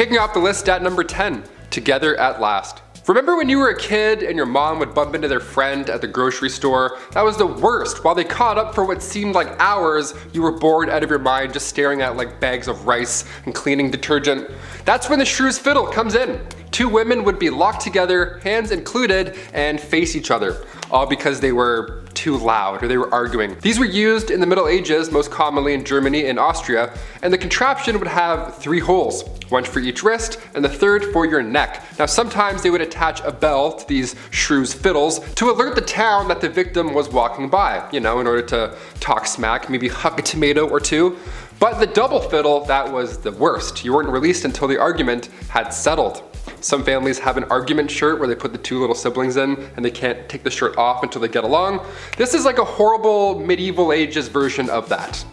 Kicking off the list at number 10, Together at Last. Remember when you were a kid and your mom would bump into their friend at the grocery store? That was the worst. While they caught up for what seemed like hours, you were bored out of your mind just staring at like bags of rice and cleaning detergent. That's when the Shrews Fiddle comes in. Two women would be locked together, hands included, and face each other, all because they were too loud or they were arguing. These were used in the Middle Ages, most commonly in Germany and Austria, and the contraption would have 3 holes, one for each wrist and the third for your neck. Now sometimes they would attach a bell to these Shrews Fiddles to alert the town that the victim was walking by, you know, in order to talk smack, maybe huck a tomato or two. But the double fiddle, that was the worst. You weren't released until the argument had settled. Some families have an argument shirt where they put the 2 little siblings in and they can't take the shirt off until they get along. This is like a horrible medieval ages version of that.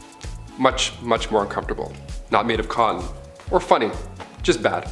Much, much more uncomfortable. Not made of cotton. Or funny. Just bad.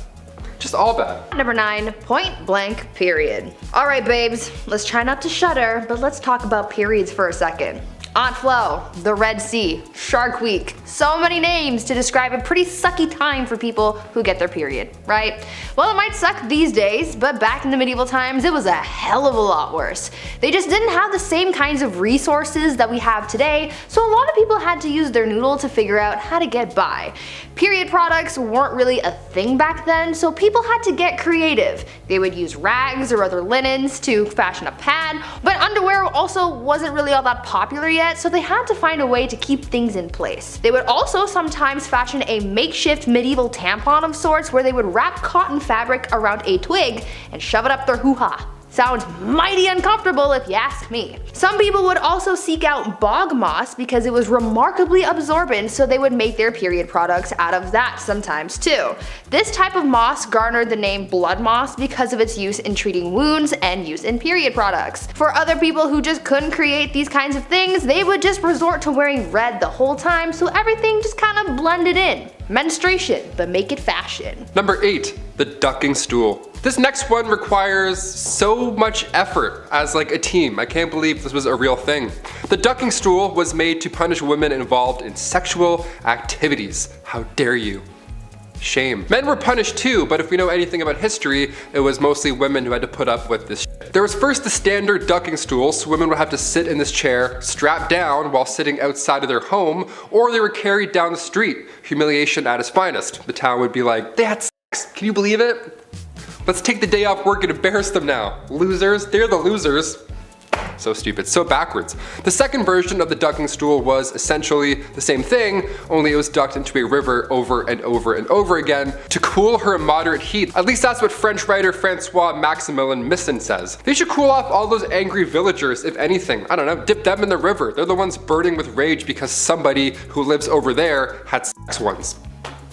Just all bad. Number 9, point blank period. Alright babes, let's try not to shudder, but let's talk about periods for a second. Aunt Flo, the Red Sea, Shark Week. So many names to describe a pretty sucky time for people who get their period, right? Well, it might suck these days, but back in the medieval times it was a hell of a lot worse. They just didn't have the same kinds of resources that we have today, so a lot of people had to use their noodle to figure out how to get by. Period products weren't really a thing back then, so people had to get creative. They would use rags or other linens to fashion a pad, but underwear also wasn't really all that popular yet, so they had to find a way to keep things in place. They would also sometimes fashion a makeshift medieval tampon of sorts where they would wrap cotton fabric around a twig and shove it up their hoo-ha. Sounds mighty uncomfortable if you ask me. Some people would also seek out bog moss because it was remarkably absorbent, so they would make their period products out of that sometimes too. This type of moss garnered the name blood moss because of its use in treating wounds and use in period products. For other people who just couldn't create these kinds of things, they would just resort to wearing red the whole time, so everything just kind of blended in. Menstruation, but make it fashion. Number 8, the Ducking Stool. This next one requires so much effort as like a team. I can't believe this was a real thing. The Ducking Stool was made to punish women involved in sexual activities. How dare you? Shame. Men were punished too, but if we know anything about history, it was mostly women who had to put up with this shit. There was first the standard ducking stool, so women would have to sit in this chair, strapped down while sitting outside of their home, or they were carried down the street. Humiliation at its finest. The town would be like, they had sex, can you believe it? Let's take the day off work and embarrass them now. Losers, they're the losers. So stupid, so backwards. The second version of the ducking stool was essentially the same thing, only it was ducked into a river over and over and over again to cool her moderate heat. At least that's what French writer Francois Maximilien Misson says. They should cool off all those angry villagers, if anything. I don't know, dip them in the river. They're the ones burning with rage because somebody who lives over there had sex once.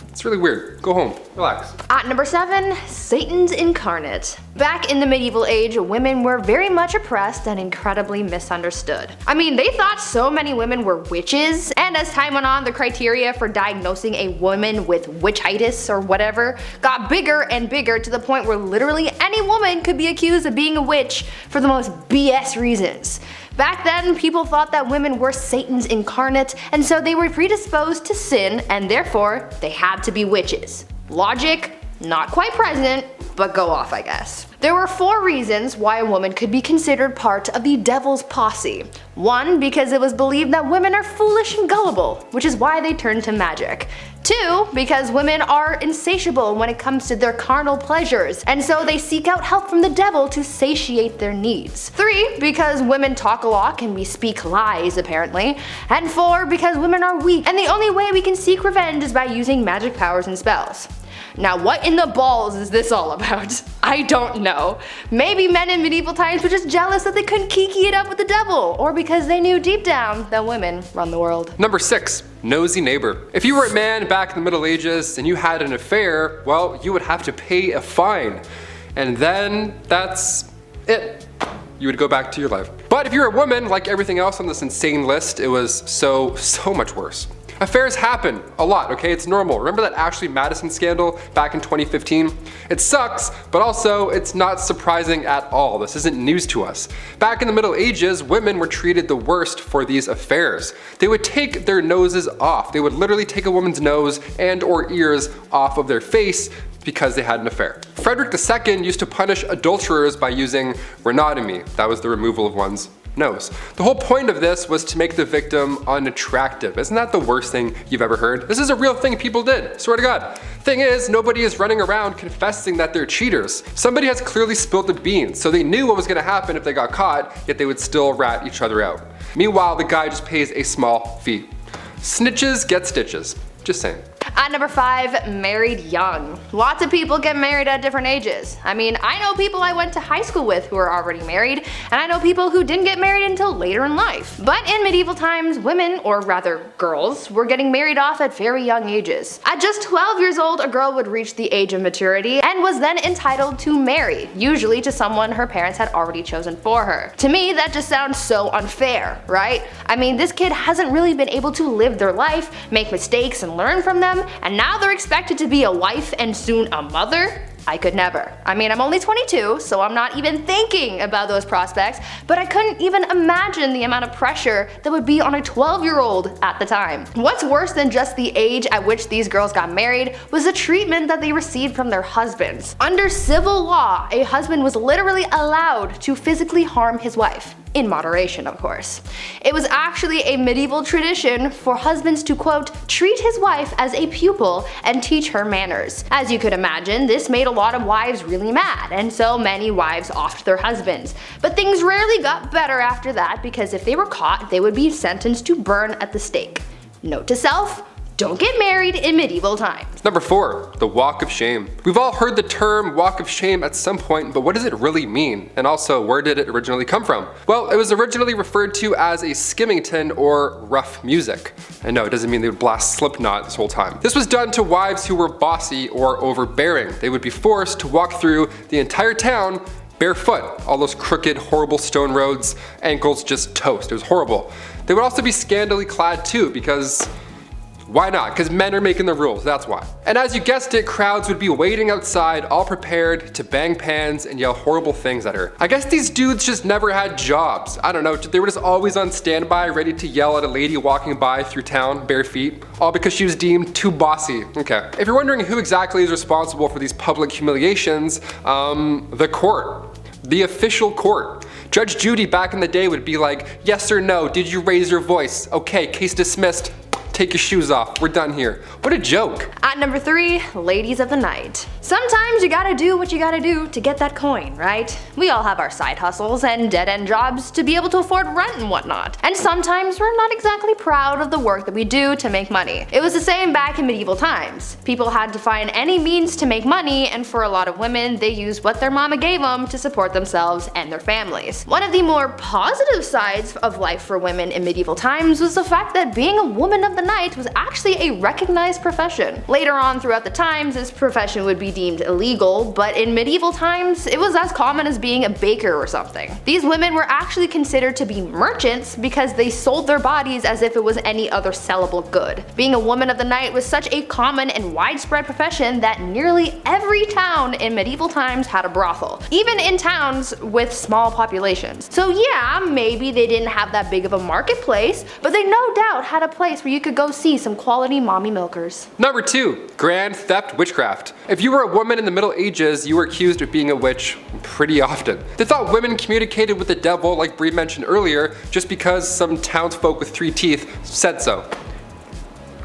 It's really weird. Go home. Relax. At number 7, Satan's incarnate. Back in the medieval age, women were very much oppressed and incredibly misunderstood. I mean, they thought so many women were witches, and as time went on, the criteria for diagnosing a woman with witchitis or whatever got bigger and bigger to the point where literally any woman could be accused of being a witch for the most BS reasons. Back then, people thought that women were Satan's incarnate, and so they were predisposed to sin, and therefore, they had to be witches. Logic, not quite present, but go off, I guess. There were 4 reasons why a woman could be considered part of the devil's posse. 1, because it was believed that women are foolish and gullible, which is why they turned to magic. 2, because women are insatiable when it comes to their carnal pleasures, and so they seek out help from the devil to satiate their needs. 3, because women talk a lot and we speak lies apparently. And 4, because women are weak, and the only way we can seek revenge is by using magic powers and spells. Now what in the balls is this all about? I don't know. Maybe men in medieval times were just jealous that they couldn't kiki it up with the devil, or because they knew deep down that women run the world. Number 6, nosy neighbor. If you were a man back in the Middle Ages and you had an affair, well, you would have to pay a fine. And then that's it. You would go back to your life. But if you're a woman, like everything else on this insane list, it was so much worse. Affairs happen a lot, okay? It's normal. Remember that Ashley Madison scandal back in 2015? It sucks, but also it's not surprising at all. This isn't news to us. Back in the Middle Ages, women were treated the worst for these affairs. They would take their noses off. They would literally take a woman's nose and or ears off of their face, because they had an affair. Frederick II used to punish adulterers by using rhinotomy. That was the removal of one's nose. The whole point of this was to make the victim unattractive. Isn't that the worst thing you've ever heard? This is a real thing people did, swear to God. Thing is, nobody is running around confessing that they're cheaters. Somebody has clearly spilled the beans, so they knew what was gonna happen if they got caught, yet they would still rat each other out. Meanwhile, the guy just pays a small fee. Snitches get stitches. Just saying. At number 5, married young. Lots of people get married at different ages. I mean, I know people I went to high school with who are already married, and I know people who didn't get married until later in life. But in medieval times, women, or rather girls, were getting married off at very young ages. At just 12 years old, a girl would reach the age of maturity and was then entitled to marry, usually to someone her parents had already chosen for her. To me, that just sounds so unfair, right? I mean, this kid hasn't really been able to live their life, make mistakes and learn from them, and now they're expected to be a wife and soon a mother? I could never. I mean, I'm only 22, so I'm not even thinking about those prospects, but I couldn't even imagine the amount of pressure that would be on a 12-year-old at the time. What's worse than just the age at which these girls got married was the treatment that they received from their husbands. Under civil law, a husband was literally allowed to physically harm his wife. In moderation, of course. It was actually a medieval tradition for husbands to, quote, treat his wife as a pupil and teach her manners. As you could imagine, this made a lot of wives really mad, and so many wives offed their husbands. But things rarely got better after that, because if they were caught, they would be sentenced to burn at the stake. Note to self: don't get married in medieval times. Number 4, the walk of shame. We've all heard the term walk of shame at some point, but what does it really mean? And also, where did it originally come from? Well, it was originally referred to as a skimmington or rough music. And no, it doesn't mean they would blast Slipknot this whole time. This was done to wives who were bossy or overbearing. They would be forced to walk through the entire town barefoot. All those crooked, horrible stone roads, ankles just toast. It was horrible. They would also be scantily clad too, because why not? Because men are making the rules, that's why. And as you guessed it, crowds would be waiting outside, all prepared to bang pans and yell horrible things at her. I guess these dudes just never had jobs. I don't know, they were just always on standby, ready to yell at a lady walking by through town, bare feet, all because she was deemed too bossy. Okay. If you're wondering who exactly is responsible for these public humiliations, the court. The official court. Judge Judy back in the day would be like, yes or no, did you raise your voice? Okay, case dismissed. Take your shoes off, we're done here. What a joke. At number 3, ladies of the night. Sometimes you gotta do what you gotta do to get that coin, right? We all have our side hustles and dead-end jobs to be able to afford rent and whatnot. And sometimes we're not exactly proud of the work that we do to make money. It was the same back in medieval times. People had to find any means to make money, and for a lot of women, they used what their mama gave them to support themselves and their families. One of the more positive sides of life for women in medieval times was the fact that being a woman of the night was actually a recognized profession. Later on throughout the times, this profession would be deemed illegal, but in medieval times, it was as common as being a baker or something. These women were actually considered to be merchants because they sold their bodies as if it was any other sellable good. Being a woman of the night was such a common and widespread profession that nearly every town in medieval times had a brothel, even in towns with small populations. So yeah, maybe they didn't have that big of a marketplace, but they no doubt had a place where you could go see some quality mommy milkers. Number 2, grand theft witchcraft. If you were a woman in the Middle Ages, you were accused of being a witch pretty often. They thought women communicated with the devil, like Bree mentioned earlier, just because some townsfolk with 3 teeth said so.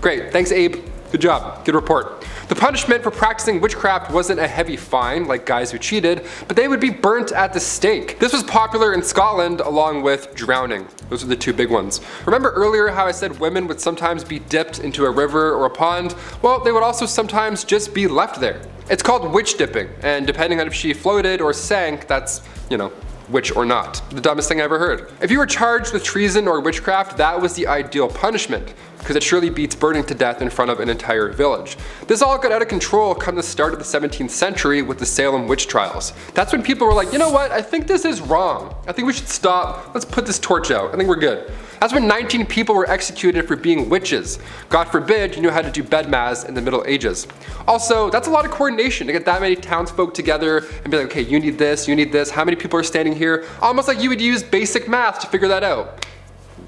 Great, thanks Abe. Good job, good report. The punishment for practicing witchcraft wasn't a heavy fine like guys who cheated, but they would be burnt at the stake. This was popular in Scotland along with drowning. Those are the 2 big ones. Remember earlier how I said women would sometimes be dipped into a river or a pond? Well, they would also sometimes just be left there. It's called witch dipping, and depending on if she floated or sank, that's, you know, witch or not. The dumbest thing I ever heard. If you were charged with treason or witchcraft, that was the ideal punishment, because it surely beats burning to death in front of an entire village. This all got out of control come the start of the 17th century with the Salem witch trials. That's when people were like, you know what, I think this is wrong. I think we should stop, let's put this torch out, I think we're good. That's when 19 people were executed for being witches. God forbid you knew how to do bedmas in the Middle Ages. Also, that's a lot of coordination to get that many townsfolk together and be like, okay, you need this, how many people are standing here? Almost like you would use basic math to figure that out.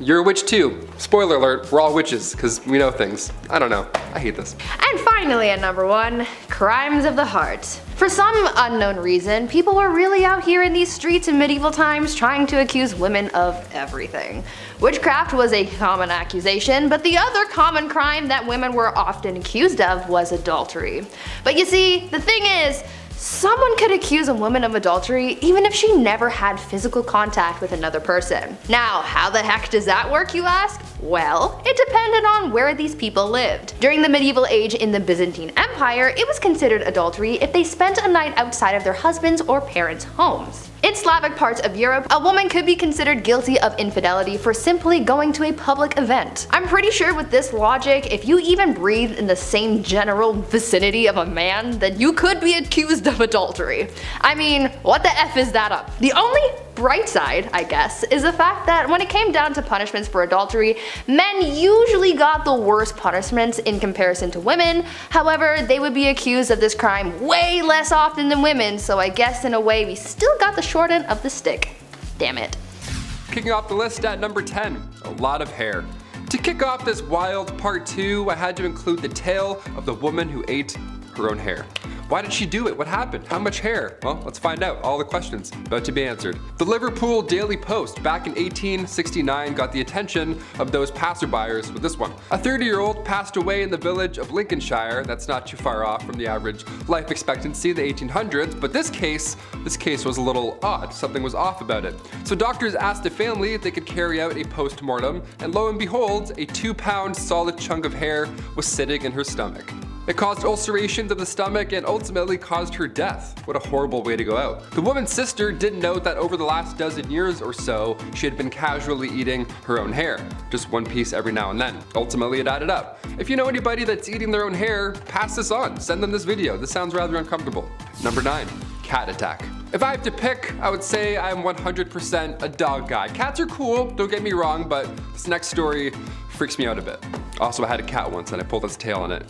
You're a witch too. Spoiler alert, we're all witches, because we know things. I don't know. I hate this. And finally at number 1, crimes of the heart. For some unknown reason, people were really out here in these streets in medieval times trying to accuse women of everything. Witchcraft was a common accusation, but the other common crime that women were often accused of was adultery. But you see, the thing is, someone could accuse a woman of adultery even if she never had physical contact with another person. Now, how the heck does that work, you ask? Well, it depended on where these people lived. During the medieval age in the Byzantine Empire, it was considered adultery if they spent a night outside of their husbands' or parents' homes. In Slavic parts of Europe, a woman could be considered guilty of infidelity for simply going to a public event. I'm pretty sure with this logic, if you even breathed in the same general vicinity of a man, then you could be accused of adultery. I mean, what the F is that up? The only bright side, I guess, is the fact that when it came down to punishments for adultery, men usually got the worst punishments in comparison to women. However, they would be accused of this crime way less often than women, so I guess in a way we still got the short end of the stick. Damn it. Kicking off the list at number 10, a lot of hair. To kick off this wild part 2, I had to include the tale of the woman who ate her own hair. Why did she do it? What happened? How much hair? Well, let's find out. All the questions about to be answered. The Liverpool Daily Post back in 1869 got the attention of those passerbyers with this one. A 30-year-old passed away in the village of Lincolnshire. That's not too far off from the average life expectancy in the 1800s, but this case was a little odd. Something was off about it. So doctors asked the family if they could carry out a post-mortem, and lo and behold, a 2-pound solid chunk of hair was sitting in her stomach. It caused ulceration to the stomach and ultimately caused her death. What a horrible way to go out. The woman's sister did note that over the last dozen years or so, she had been casually eating her own hair, just one piece every now and then. Ultimately, it added up. If you know anybody that's eating their own hair, pass this on. Send them this video. This sounds rather uncomfortable. Number 9, cat attack. If I have to pick, I would say I'm 100% a dog guy. Cats are cool, don't get me wrong, but this next story freaks me out a bit. Also, I had a cat once and I pulled its tail on it.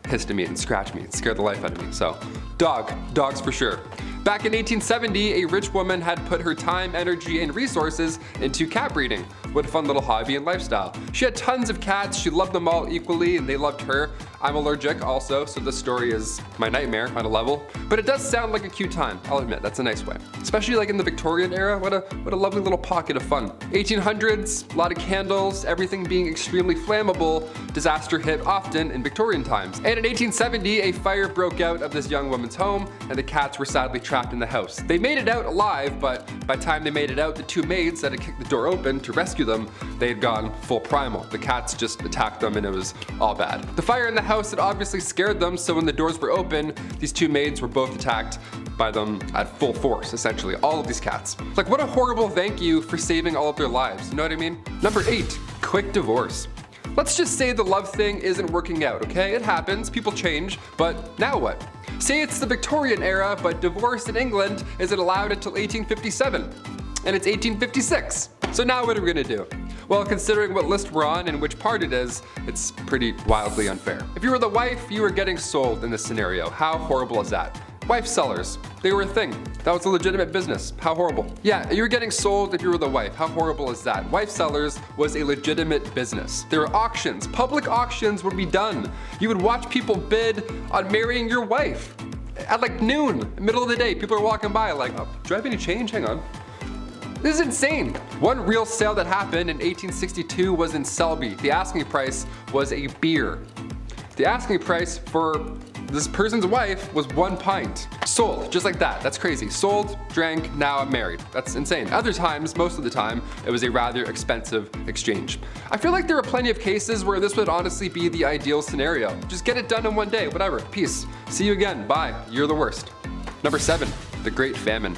Hissed at me and scratched me and scared the life out of me. So, dogs for sure. Back in 1870, a rich woman had put her time, energy, and resources into cat breeding. What a fun little hobby and lifestyle. She had tons of cats, she loved them all equally, and they loved her. I'm allergic also, so this story is my nightmare on a level. But it does sound like a cute time, I'll admit, that's a nice way. Especially like in the Victorian era, what a lovely little pocket of fun. 1800s, a lot of candles, everything being extremely flammable, disaster hit often in Victorian times. And in 1870, a fire broke out of this young woman's home, and the cats were sadly trapped in the house. They made it out alive, but by the time they made it out, the 2 maids that had kicked the door open to rescue them, they had gone full primal. The cats just attacked them and it was all bad. The fire in the house had obviously scared them, so when the doors were open, these 2 maids were both attacked by them at full force, essentially, all of these cats. Like, what a horrible thank you for saving all of their lives, you know what I mean? Number 8, quick divorce. Let's just say the love thing isn't working out, okay? It happens, people change, but now what? Say it's the Victorian era, but divorce in England isn't allowed until 1857, and it's 1856. So now what are we gonna do? Well, considering what list we're on and which part it is, it's pretty wildly unfair. If you were the wife, you were getting sold in this scenario. How horrible is that? Wife sellers, they were a thing. That was a legitimate business. How horrible. Yeah, you were getting sold if you were the wife. How horrible is that? Wife sellers was a legitimate business. There were auctions. Public auctions would be done. You would watch people bid on marrying your wife. At like noon, middle of the day, people are walking by like, oh, do I have any change? Hang on. This is insane. One real sale that happened in 1862 was in Selby. The asking price was a beer. The asking price for this person's wife was 1 pint. Sold, just like that. That's crazy. Sold, drank, now I'm married. That's insane. Other times, most of the time, it was a rather expensive exchange. I feel like there are plenty of cases where this would honestly be the ideal scenario. Just get it done in one day, whatever. Peace. See you again. Bye. You're the worst. Number 7, the Great Famine.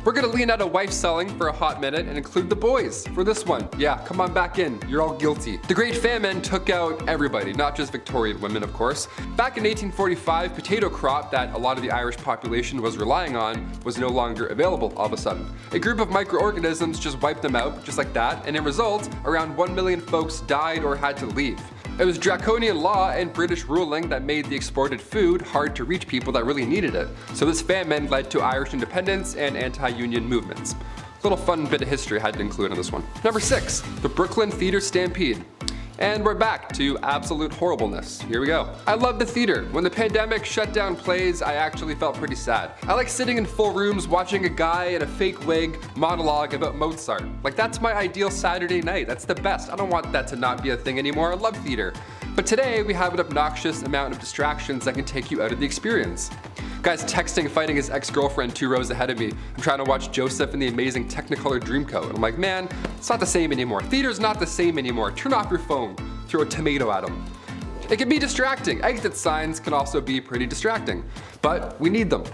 We're gonna lean out of wife selling for a hot minute and include the boys for this one. Yeah, come on back in, you're all guilty. The Great Famine took out everybody, not just Victorian women, of course. Back in 1845, potato crop that a lot of the Irish population was relying on was no longer available all of a sudden. A group of microorganisms just wiped them out, just like that, and in result, around 1 million folks died or had to leave. It was draconian law and British ruling that made the exported food hard to reach people that really needed it. So this famine led to Irish independence and anti-union movements. Little fun bit of history I had to include in this one. Number 6, the Brooklyn Theater Stampede. And we're back to absolute horribleness. Here we go. I love the theater. When the pandemic shut down plays, I actually felt pretty sad. I like sitting in full rooms watching a guy in a fake wig monologue about Mozart. Like, that's my ideal Saturday night. That's the best. I don't want that to not be a thing anymore. I love theater. But today we have an obnoxious amount of distractions that can take you out of the experience. Guy's texting, fighting his ex-girlfriend 2 rows ahead of me. I'm trying to watch Joseph in the amazing Technicolor Dreamcoat. I'm like, man, it's not the same anymore. Theater's not the same anymore. Turn off your phone. Throw a tomato at him. It can be distracting. Exit signs can also be pretty distracting. But we need them.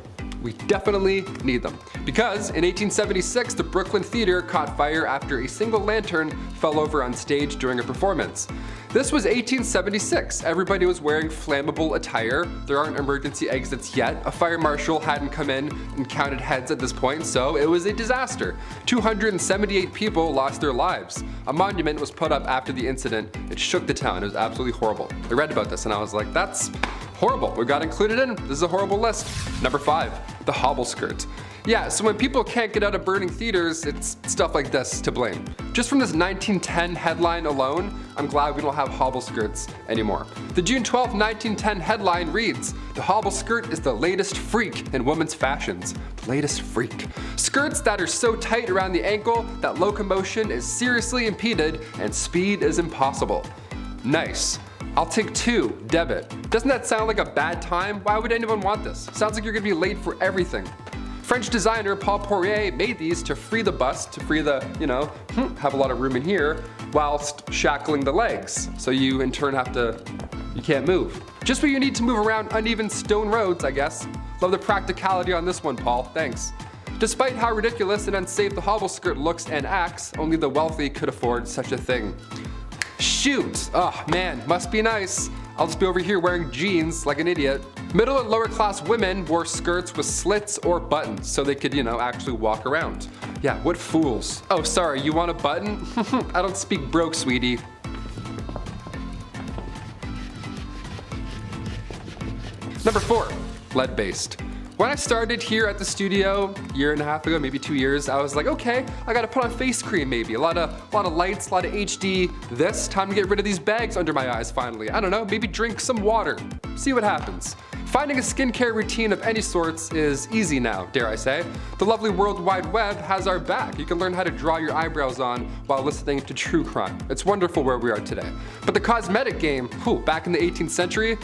We definitely need them. Because in 1876, the Brooklyn Theater caught fire after a single lantern fell over on stage during a performance. This was 1876. Everybody was wearing flammable attire. There aren't emergency exits yet. A fire marshal hadn't come in and counted heads at this point, so it was a disaster. 278 people lost their lives. A monument was put up after the incident. It shook the town. It was absolutely horrible. I read about this and I was like, that's horrible. We got included in. This is a horrible list. Number 5, the hobble skirt. Yeah, so when people can't get out of burning theaters, it's stuff like this to blame. Just from this 1910 headline alone, I'm glad we don't have hobble skirts anymore. The June 12, 1910 headline reads, "The hobble skirt is the latest freak in women's fashions." The latest freak. Skirts that are so tight around the ankle that locomotion is seriously impeded and speed is impossible. Nice. I'll take 2, debit. Doesn't that sound like a bad time? Why would anyone want this? Sounds like you're gonna be late for everything. French designer Paul Poirier made these to free the bust, to free the, have a lot of room in here, whilst shackling the legs. So you in turn you can't move. Just what you need to move around uneven stone roads, I guess. Love the practicality on this one, Paul, thanks. Despite how ridiculous and unsafe the hobble skirt looks and acts, only the wealthy could afford such a thing. Shoot! Oh man, must be nice. I'll just be over here wearing jeans like an idiot. Middle and lower class women wore skirts with slits or buttons so they could, actually walk around. Yeah, what fools. Oh, sorry, you want a button? I don't speak broke, sweetie. Number 4, lead-based. When I started here at the studio a year and a half ago, maybe 2 years, I was like, okay, I gotta put on face cream maybe. A lot of lights, a lot of HD. Time to get rid of these bags under my eyes finally. I don't know, maybe drink some water. See what happens. Finding a skincare routine of any sorts is easy now, dare I say. The lovely World Wide Web has our back. You can learn how to draw your eyebrows on while listening to true crime. It's wonderful where we are today. But the cosmetic game, back in the 18th century,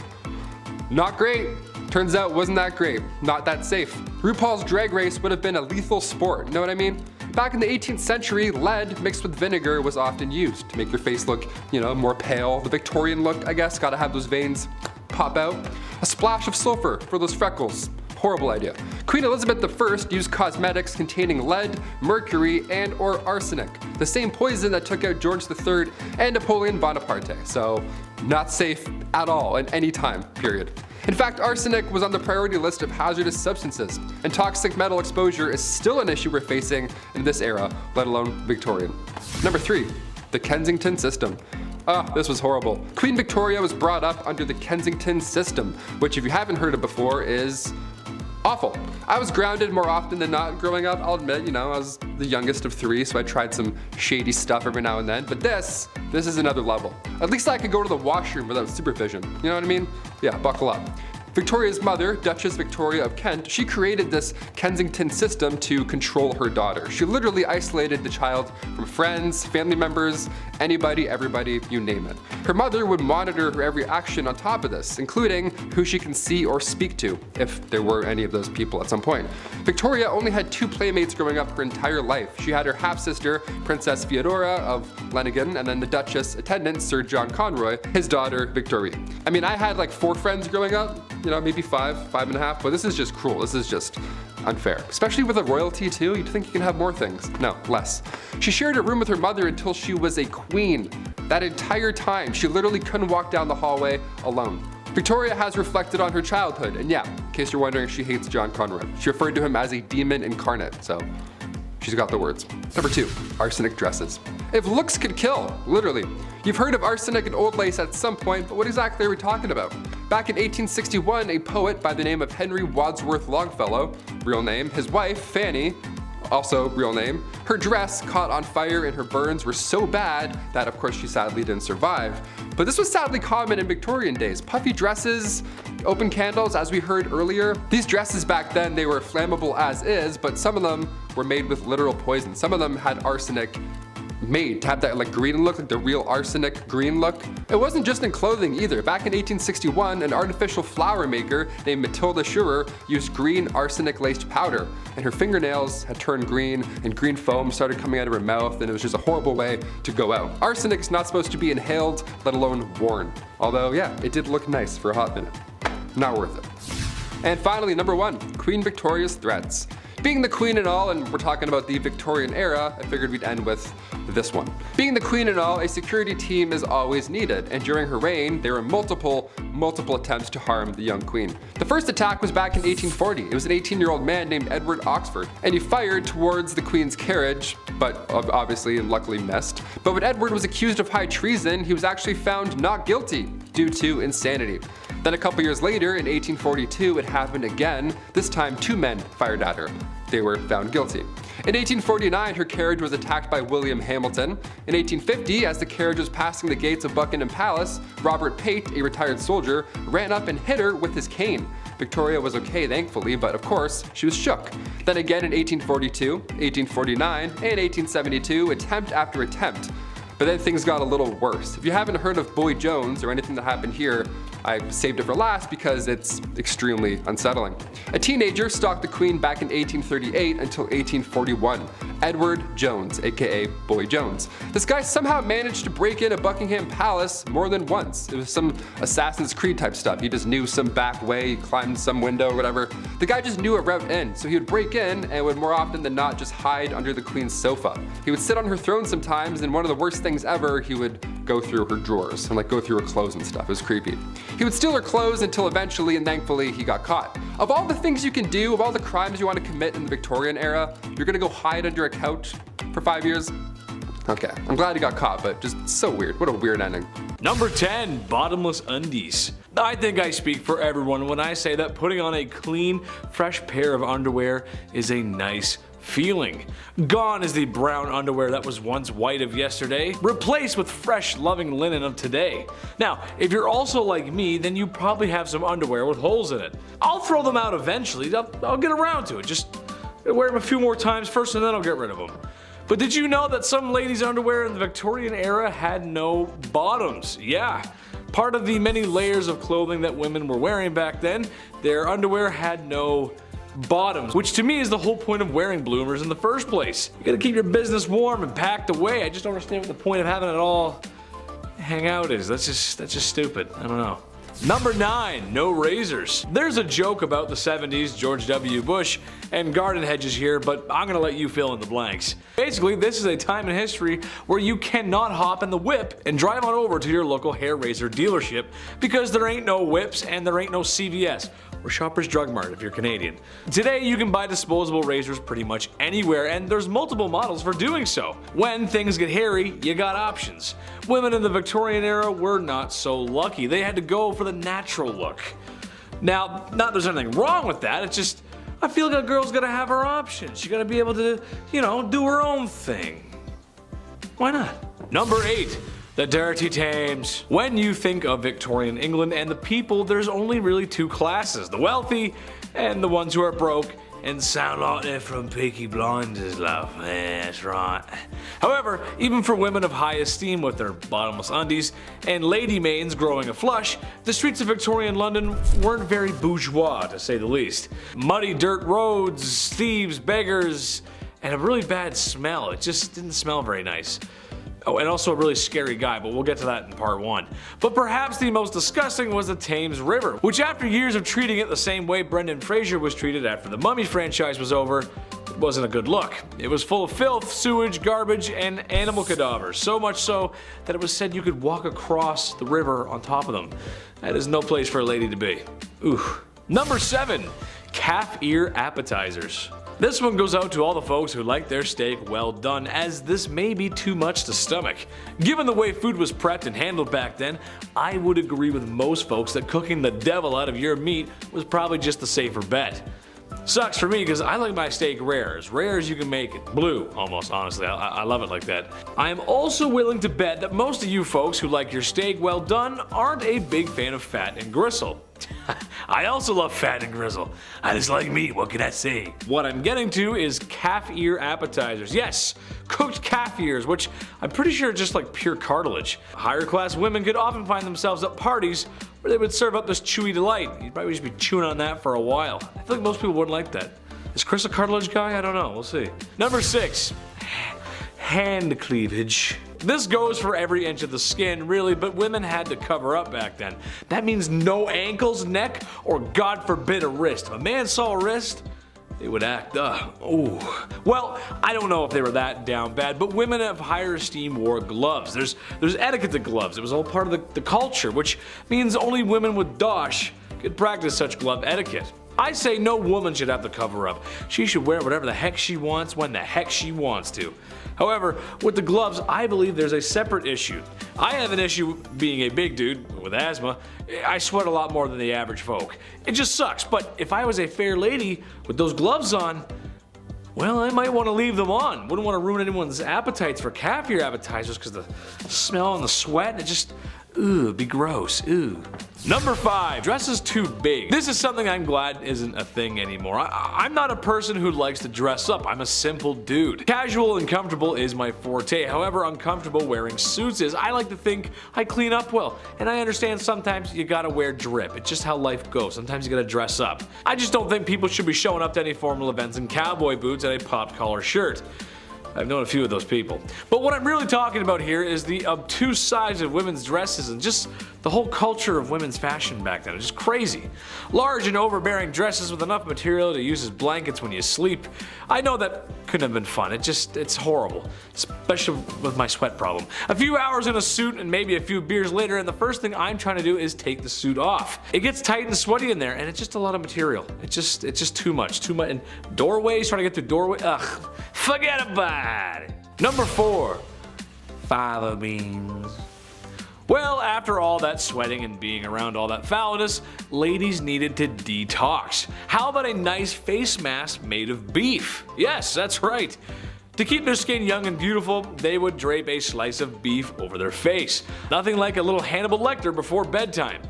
not great. Turns out wasn't that great, not that safe. RuPaul's Drag Race would have been a lethal sport, know what I mean? Back in the 18th century, lead mixed with vinegar was often used to make your face look, more pale. The Victorian look, I guess, gotta have those veins pop out. A splash of sulfur for those freckles. Horrible idea. Queen Elizabeth I used cosmetics containing lead, mercury, and or arsenic, the same poison that took out George III and Napoleon Bonaparte, so not safe at all in any time, period. In fact, arsenic was on the priority list of hazardous substances, and toxic metal exposure is still an issue we're facing in this era, let alone Victorian. Number 3, the Kensington system. This was horrible. Queen Victoria was brought up under the Kensington system, which if you haven't heard of before is awful. I was grounded more often than not growing up, I'll admit, I was the youngest of 3, so I tried some shady stuff every now and then, but this is another level. At least I could go to the washroom without supervision, you know what I mean? Yeah, buckle up. Victoria's mother, Duchess Victoria of Kent, she created this Kensington system to control her daughter. She literally isolated the child from friends, family members, anybody, everybody, you name it. Her mother would monitor her every action on top of this, including who she can see or speak to, if there were any of those people at some point. Victoria only had 2 playmates growing up her entire life. She had her half-sister, Princess Feodora of Leningen, and then the Duchess attendant, Sir John Conroy, his daughter, Victoria. I mean, I had like 4 friends growing up, maybe 5 and a half, but this is just cruel. This is just unfair. Especially with a royalty too, you'd think you can have more things. No, less. She shared a room with her mother until she was a queen. That entire time, she literally couldn't walk down the hallway alone. Victoria has reflected on her childhood, and yeah, in case you're wondering, she hates John Conroy. She referred to him as a demon incarnate, so she's got the words. Number 2, arsenic dresses. If looks could kill, literally. You've heard of arsenic and old lace at some point, but what exactly are we talking about? Back in 1861, a poet by the name of Henry Wadsworth Longfellow, real name, his wife, Fanny, also real name. Her dress caught on fire and her burns were so bad that of course she sadly didn't survive. But this was sadly common in Victorian days. Puffy dresses, open candles, as we heard earlier. These dresses back then, they were flammable as is, but some of them were made with literal poison. Some of them had arsenic made to have that like green look, like the real arsenic green look. It wasn't just in clothing either. Back in 1861, an artificial flower maker named Matilda Scheurer used green arsenic laced powder, and her fingernails had turned green and green foam started coming out of her mouth, and it was just a horrible way to go out. Arsenic is not supposed to be inhaled, let alone worn. Although yeah, it did look nice for a hot minute. Not worth it. And finally, number 1, Queen Victoria's threats. Being the queen and all, and we're talking about the Victorian era, I figured we'd end with this one. Being the queen and all, a security team is always needed, and during her reign, there were multiple attempts to harm the young queen. The first attack was back in 1840. It was an 18-year-old man named Edward Oxford, and he fired towards the queen's carriage, but obviously and luckily missed. But when Edward was accused of high treason, he was actually found not guilty due to insanity. Then a couple years later, in 1842, it happened again. This time, 2 men fired at her. They were found guilty. In 1849, her carriage was attacked by William Hamilton. In 1850, as the carriage was passing the gates of Buckingham Palace, Robert Pate, a retired soldier, ran up and hit her with his cane. Victoria was okay, thankfully, but of course, she was shook. Then again in 1842, 1849, and 1872, attempt after attempt. But then things got a little worse. If you haven't heard of Boy Jones or anything that happened here, I saved it for last because it's extremely unsettling. A teenager stalked the queen back in 1838 until 1841. Edward Jones, aka Boy Jones. This guy somehow managed to break into Buckingham Palace more than once. It was some Assassin's Creed type stuff. He just knew some back way, he climbed some window or whatever. The guy just knew a route in, so he would break in and would more often than not just hide under the queen's sofa. He would sit on her throne sometimes, and one of the worst things ever, he would go through her drawers and like go through her clothes and stuff. It was creepy. He would steal her clothes until eventually and thankfully he got caught. Of all the things you can do, of all the crimes you want to commit in the Victorian era, you're gonna go hide under a couch for 5 years? Okay, I'm glad he got caught, but just so weird. What a weird ending. Number 10, bottomless undies. I think I speak for everyone when I say that putting on a clean, fresh pair of underwear is a nice feeling. Gone is the brown underwear that was once white of yesterday, replaced with fresh, loving linen of today. Now, if you're also like me, then you probably have some underwear with holes in it. I'll throw them out eventually. I'll get around to it. Just wear them a few more times first and then I'll get rid of them. But did you know that some ladies' underwear in the Victorian era had no bottoms? Yeah. Part of the many layers of clothing that women were wearing back then, their underwear had no bottoms, which to me is the whole point of wearing bloomers in the first place. You gotta keep your business warm and packed away. I just don't understand what the point of having it all hang out is. That's just stupid. I don't know. Number 9, no razors. There's a joke about the 70s, George W. Bush, and garden hedges here, but I'm gonna let you fill in the blanks. Basically, this is a time in history where you cannot hop in the whip and drive on over to your local hair razor dealership because there ain't no whips and there ain't no CVS. Or Shoppers Drug Mart if you're Canadian. Today you can buy disposable razors pretty much anywhere, and there's multiple models for doing so. When things get hairy, you got options. Women in the Victorian era were not so lucky. They had to go for the natural look. Now, not that there's anything wrong with that, it's just I feel like a girl's gotta have her options. She gotta be able to, do her own thing. Why not? Number 8. The dirty tames. When you think of Victorian England and the people, there's only really 2 classes, the wealthy and the ones who are broke and sound like they're from Peaky Blinders, love. Yeah, that's right. However, even for women of high esteem with their bottomless undies and lady maidens growing a flush, the streets of Victorian London weren't very bourgeois, to say the least. Muddy dirt roads, thieves, beggars, and a really bad smell. It just didn't smell very nice. Oh, and also a really scary guy, but we'll get to that in part 1. But perhaps the most disgusting was the Thames River, which after years of treating it the same way Brendan Fraser was treated after the Mummy franchise was over, it wasn't a good look. It was full of filth, sewage, garbage, and animal cadavers, so much so that it was said you could walk across the river on top of them. That is no place for a lady to be. Ooh. Number 7. Calf ear appetizers. This one goes out to all the folks who like their steak well done, as this may be too much to stomach. Given the way food was prepped and handled back then, I would agree with most folks that cooking the devil out of your meat was probably just the safer bet. Sucks for me because I like my steak rare, as rare as you can make it. Blue, almost, honestly. I love it like that. I am also willing to bet that most of you folks who like your steak well done aren't a big fan of fat and gristle. I also love fat and grizzle. I just like meat, what can I say? What I'm getting to is calf ear appetizers. Yes, cooked calf ears, which I'm pretty sure are just like pure cartilage. Higher class women could often find themselves at parties where they would serve up this chewy delight. You'd probably just be chewing on that for a while. I feel like most people wouldn't like that. Is Chris a cartilage guy? I don't know, we'll see. Number 6, hand cleavage. This goes for every inch of the skin, really, but women had to cover up back then. That means no ankles, neck, or God forbid a wrist. If a man saw a wrist, they would act, ooh. Well, I don't know if they were that down bad, but women of higher esteem wore gloves. There's etiquette to gloves. It was all part of the culture, which means only women with dosh could practice such glove etiquette. I say no woman should have to cover up. She should wear whatever the heck she wants when the heck she wants to. However, with the gloves, I believe there's a separate issue. I have an issue being a big dude with asthma. I sweat a lot more than the average folk. It just sucks, but if I was a fair lady with those gloves on, well, I might want to leave them on. Wouldn't want to ruin anyone's appetites for calf ear appetizers because the smell and the sweat, it just, it'd be gross, Number 5, dresses too big. This is something I'm glad isn't a thing anymore. I'm not a person who likes to dress up. I'm a simple dude. Casual and comfortable is my forte. However uncomfortable wearing suits is, I like to think I clean up well. And I understand sometimes you gotta wear drip. It's just how life goes. Sometimes you gotta dress up. I just don't think people should be showing up to any formal events in cowboy boots and a popped collar shirt. I've known a few of those people. But what I'm really talking about here is the obtuse size of women's dresses and just the whole culture of women's fashion back then. It's just crazy. Large and overbearing dresses with enough material to use as blankets when you sleep. I know that couldn't have been fun. It's horrible. Especially with my sweat problem. A few hours in a suit and maybe a few beers later, and the first thing I'm trying to do is take the suit off. It gets tight and sweaty in there, and it's just a lot of material. It's just too much. And doorways, trying to get through doorway, ugh. Forget about it. Number 4, fava beans. Well, after all that sweating and being around all that foulness, ladies needed to detox. How about a nice face mask made of beef? Yes, that's right. To keep their skin young and beautiful, they would drape a slice of beef over their face. Nothing like a little Hannibal Lecter before bedtime.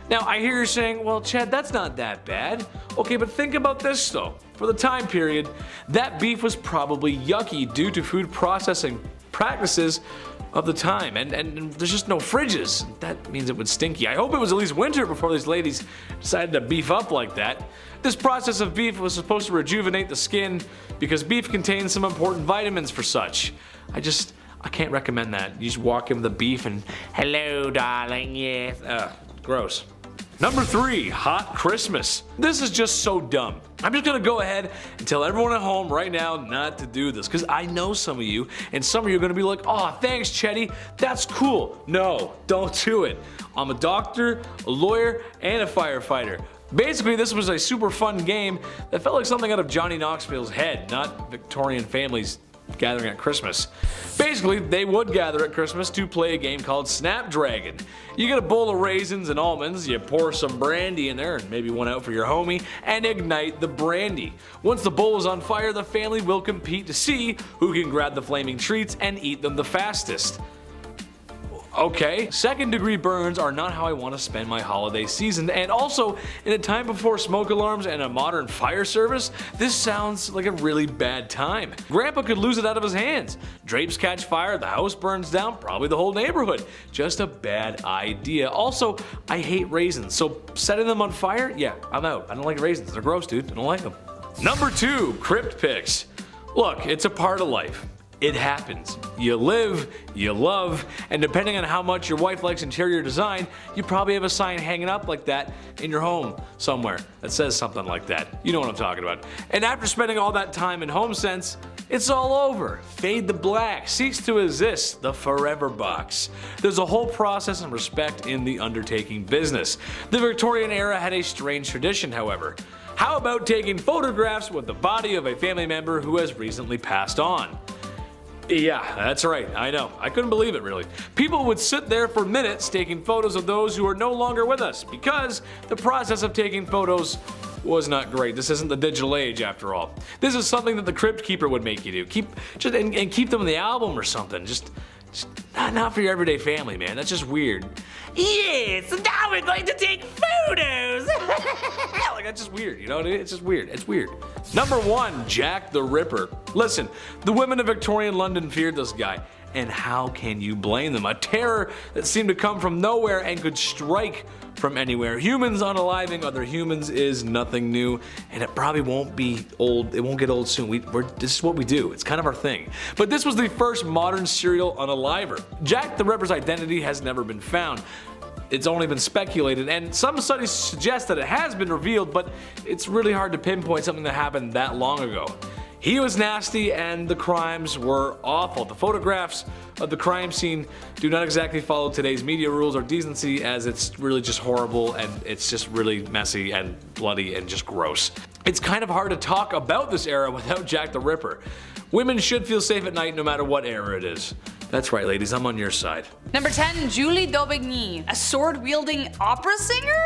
Now, I hear you saying, well, Chad, that's not that bad. Okay, but think about this though. For the time period, that beef was probably yucky due to food processing practices of the time, and there's just no fridges. That means it was stinky. I hope it was at least winter before these ladies decided to beef up like that. This process of beef was supposed to rejuvenate the skin because beef contains some important vitamins for such. I can't recommend that. You just walk in with the beef and, hello darling, yes. Gross. Number 3, hot Christmas. This is just so dumb. I'm just gonna go ahead and tell everyone at home right now not to do this, because I know some of you, and some of you are gonna be like, oh, thanks, Chetty, that's cool. No, don't do it. I'm a doctor, a lawyer, and a firefighter. Basically, this was a super fun game that felt like something out of Johnny Knoxville's head, not Victorian families gathering at Christmas. Basically, they would gather at Christmas to play a game called Snapdragon. You get a bowl of raisins and almonds, you pour some brandy in there and maybe one out for your homie, and ignite the brandy. Once the bowl is on fire, the family will compete to see who can grab the flaming treats and eat them the fastest. Okay, second-degree burns are not how I want to spend my holiday season, and also, in a time before smoke alarms and a modern fire service, this sounds like a really bad time. Grandpa could lose it out of his hands. Drapes catch fire, the house burns down, probably the whole neighborhood. Just a bad idea. Also, I hate raisins, so setting them on fire? Yeah, I'm out. I don't like raisins. They're gross, dude. I don't like them. Number 2, crypt pics. Look, it's a part of life. It happens. You live, you love, and depending on how much your wife likes interior design, you probably have a sign hanging up like that in your home somewhere that says something like that. You know what I'm talking about. And after spending all that time in HomeSense, it's all over. Fade to black, cease to exist, the forever box. There's a whole process and respect in the undertaking business. The Victorian era had a strange tradition, however. How about taking photographs with the body of a family member who has recently passed on? Yeah, that's right, I know. I couldn't believe it, really. People would sit there for minutes taking photos of those who are no longer with us because the process of taking photos was not great. This isn't the digital age after all. This is something that the Crypt Keeper would make you do. Keep them in the album or something. Just not for your everyday family, man. That's just weird. Yes, now we're going to take photos. Like, that's just weird, you know? It's just weird. It's weird. Number 1, Jack the Ripper. Listen, the women of Victorian London feared this guy. And how can you blame them? A terror that seemed to come from nowhere and could strike from anywhere. Humans unaliving other humans is nothing new, and it probably won't be old. It won't get old soon. This is what we do. It's kind of our thing. But this was the first modern serial unaliver. Jack the Ripper's identity has never been found. It's only been speculated, and some studies suggest that it has been revealed, but it's really hard to pinpoint something that happened that long ago. He was nasty and the crimes were awful. The photographs of the crime scene do not exactly follow today's media rules or decency, as it's really just horrible and it's just really messy and bloody and just gross. It's kind of hard to talk about this era without Jack the Ripper. Women should feel safe at night no matter what era it is. That's right, ladies, I'm on your side. Number 10, Julie d'Aubigny, a sword-wielding opera singer?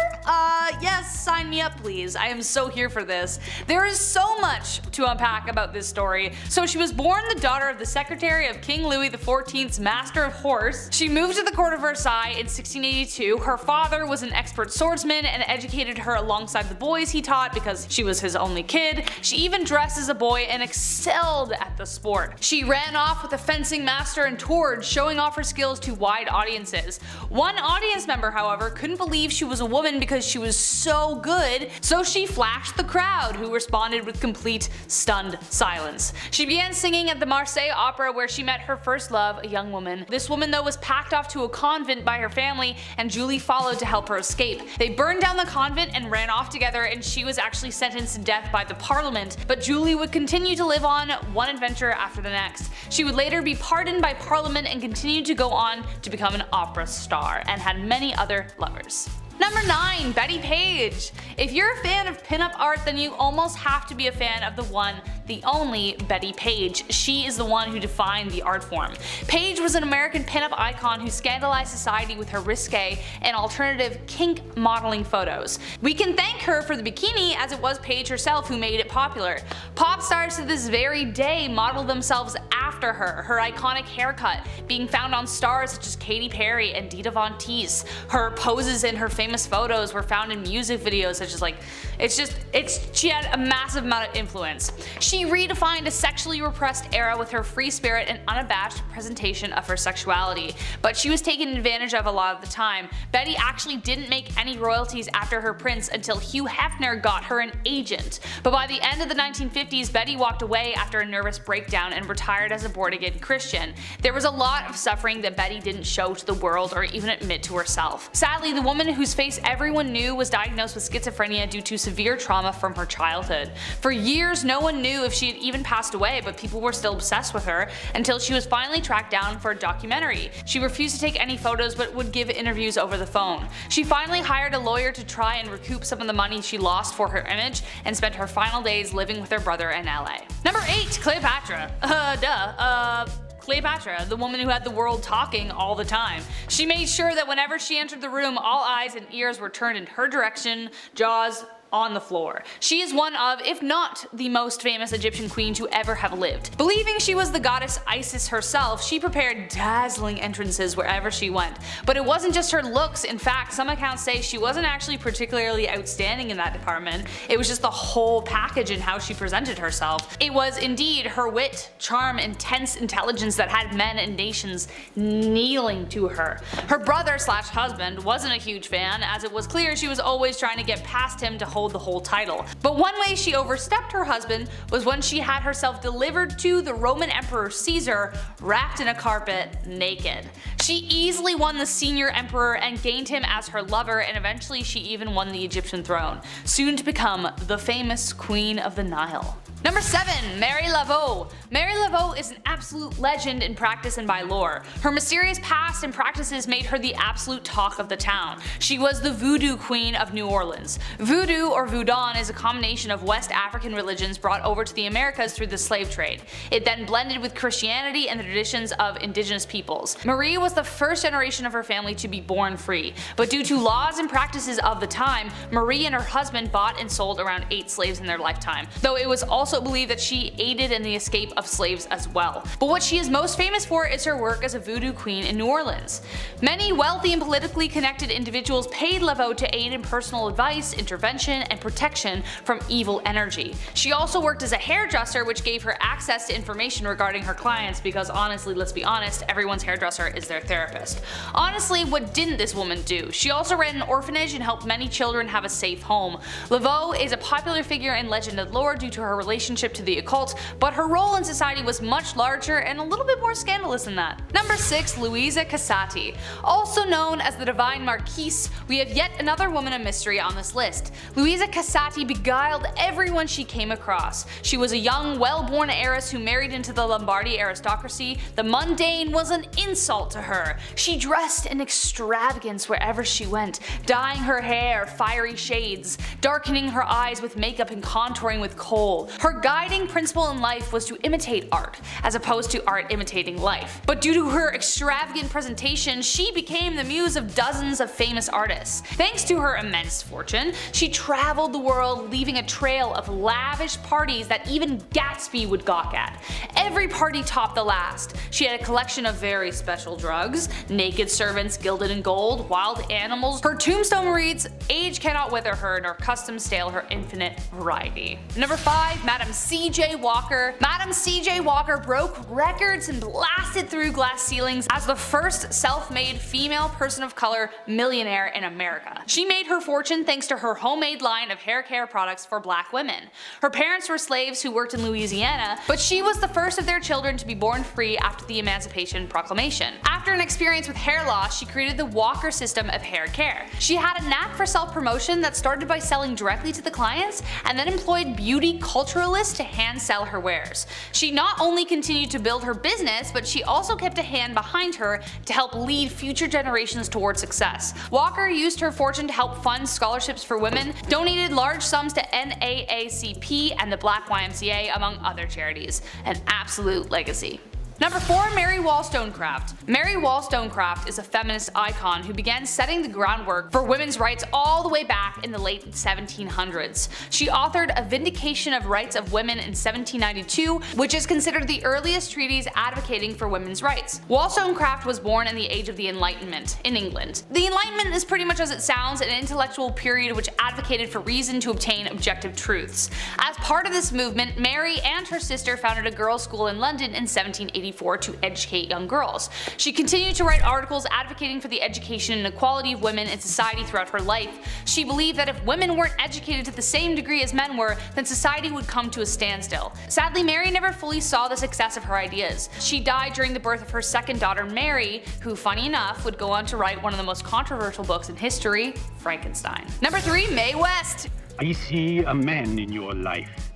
Yes, sign me up please. I am so here for this. There is so much to unpack about this story. So she was born the daughter of the secretary of King Louis XIV's Master of Horse. She moved to the court of Versailles in 1682. Her father was an expert swordsman and educated her alongside the boys he taught because she was his only kid. She even dressed as a boy and excelled at the sport. She ran off with a fencing master and toured, showing off her skills to wide audiences. One audience member, however, couldn't believe she was a woman because she was so good, so she flashed the crowd, who responded with complete stunned silence. She began singing at the Marseille Opera, where she met her first love, a young woman. This woman, though, was packed off to a convent by her family, and Julie followed to help her escape. They burned down the convent and ran off together, and she was actually sentenced to death by the Parliament, but Julie would continue to live on, one adventure after the next. She would later be pardoned by Parliament and continued to go on to become an opera star, and had many other lovers. Number 9, Betty Page. If you're a fan of pinup art, then you almost have to be a fan of the one, the only Betty Page. She is the one who defined the art form. Page was an American pinup icon who scandalized society with her risque and alternative kink modeling photos. We can thank her for the bikini, as it was Page herself who made it popular. Pop stars to this very day model themselves after her. Her iconic haircut being found on stars such as Katy Perry and Dita Von Teese. Her poses in her famous photos were found in music videos such as she had a massive amount of influence. She redefined a sexually repressed era with her free spirit and unabashed presentation of her sexuality, but she was taken advantage of a lot of the time. Betty actually didn't make any royalties after her prince until Hugh Hefner got her an agent. But by the end of the 1950s, Betty walked away after a nervous breakdown and retired as a born-again Christian. There was a lot of suffering that Betty didn't show to the world or even admit to herself. Sadly, the woman whose face everyone knew was diagnosed with schizophrenia due to severe trauma from her childhood. For years, no one knew if she had even passed away, but people were still obsessed with her until she was finally tracked down for a documentary. She refused to take any photos but would give interviews over the phone. She finally hired a lawyer to try and recoup some of the money she lost for her image and spent her final days living with her brother in LA. Number 8, Cleopatra. Cleopatra, the woman who had the world talking all the time. She made sure that whenever she entered the room, all eyes and ears were turned in her direction, jaws on the floor. She is one of, if not the most famous Egyptian queen to ever have lived. Believing she was the goddess Isis herself, she prepared dazzling entrances wherever she went. But it wasn't just her looks. In fact, some accounts say she wasn't actually particularly outstanding in that department. It was just the whole package in how she presented herself. It was indeed her wit, charm, intense intelligence that had men and nations kneeling to her. Her brother/husband wasn't a huge fan, as it was clear she was always trying to get past him to hold the whole title. But one way she overstepped her husband was when she had herself delivered to the Roman Emperor Caesar wrapped in a carpet naked. She easily won the senior emperor and gained him as her lover, and eventually she even won the Egyptian throne, soon to become the famous Queen of the Nile. Number 7. Mary Laveau. Mary Laveau is an absolute legend in practice and by lore. Her mysterious past and practices made her the absolute talk of the town. She was the voodoo queen of New Orleans. Voodoo or Voodoo is a combination of West African religions brought over to the Americas through the slave trade. It then blended with Christianity and the traditions of indigenous peoples. Marie was the first generation of her family to be born free, but due to laws and practices of the time, Marie and her husband bought and sold around 8 slaves in their lifetime, though it was also believed that she aided in the escape of slaves as well. But what she is most famous for is her work as a voodoo queen in New Orleans. Many wealthy and politically connected individuals paid Laveau to aid in personal advice, intervention, and protection from evil energy. She also worked as a hairdresser, which gave her access to information regarding her clients because honestly, let's be honest, everyone's hairdresser is their therapist. Honestly, what didn't this woman do? She also ran an orphanage and helped many children have a safe home. Laveau is a popular figure in legend and lore due to her relationship to the occult, but her role in society was much larger and a little bit more scandalous than that. Number 6. Louisa Casati. Also known as the Divine Marquise, we have yet another woman of mystery on this list. Louisa Casati beguiled everyone she came across. She was a young, well-born heiress who married into the Lombardy aristocracy. The mundane was an insult to her. She dressed in extravagance wherever she went, dyeing her hair fiery shades, darkening her eyes with makeup and contouring with kohl. Her guiding principle in life was to imitate art, as opposed to art imitating life. But due to her extravagant presentation, she became the muse of dozens of famous artists. Thanks to her immense fortune, she traveled the world, leaving a trail of lavish parties that even Gatsby would gawk at. Every party topped the last. She had a collection of very special drugs, naked servants gilded in gold, wild animals. Her tombstone reads, "Age cannot wither her, nor custom stale her infinite variety." Number 5. Madam C.J. Walker. Madam C.J. Walker broke records and blasted through glass ceilings as the first self-made female person of color millionaire in America. She made her fortune thanks to her homemade line of hair care products for black women. Her parents were slaves who worked in Louisiana, but she was the first of their children to be born free after the Emancipation Proclamation. After an experience with hair loss, she created the Walker system of hair care. She had a knack for self-promotion that started by selling directly to the clients and then employed beauty culturalists to hand sell her wares. She not only continued to build her business, but she also kept a hand behind her to help lead future generations towards success. Walker used her fortune to help fund scholarships for women, donated large sums to NAACP and the Black YMCA, among other charities. An absolute legacy. Number 4. Mary Wollstonecraft. Mary Wollstonecraft is a feminist icon who began setting the groundwork for women's rights all the way back in the late 1700s. She authored A Vindication of Rights of Women in 1792, which is considered the earliest treatise advocating for women's rights. Wollstonecraft was born in the Age of the Enlightenment in England. The Enlightenment is pretty much as it sounds, an intellectual period which advocated for reason to obtain objective truths. As part of this movement, Mary and her sister founded a girls' school in London in 1784 to educate young girls. She continued to write articles advocating for the education and equality of women in society throughout her life. She believed that if women weren't educated to the same degree as men were, then society would come to a standstill. Sadly, Mary never fully saw the success of her ideas. She died during the birth of her second daughter, Mary, who, funny enough, would go on to write one of the most controversial books in history, Frankenstein. Number 3. Mae West. I see a man in your life.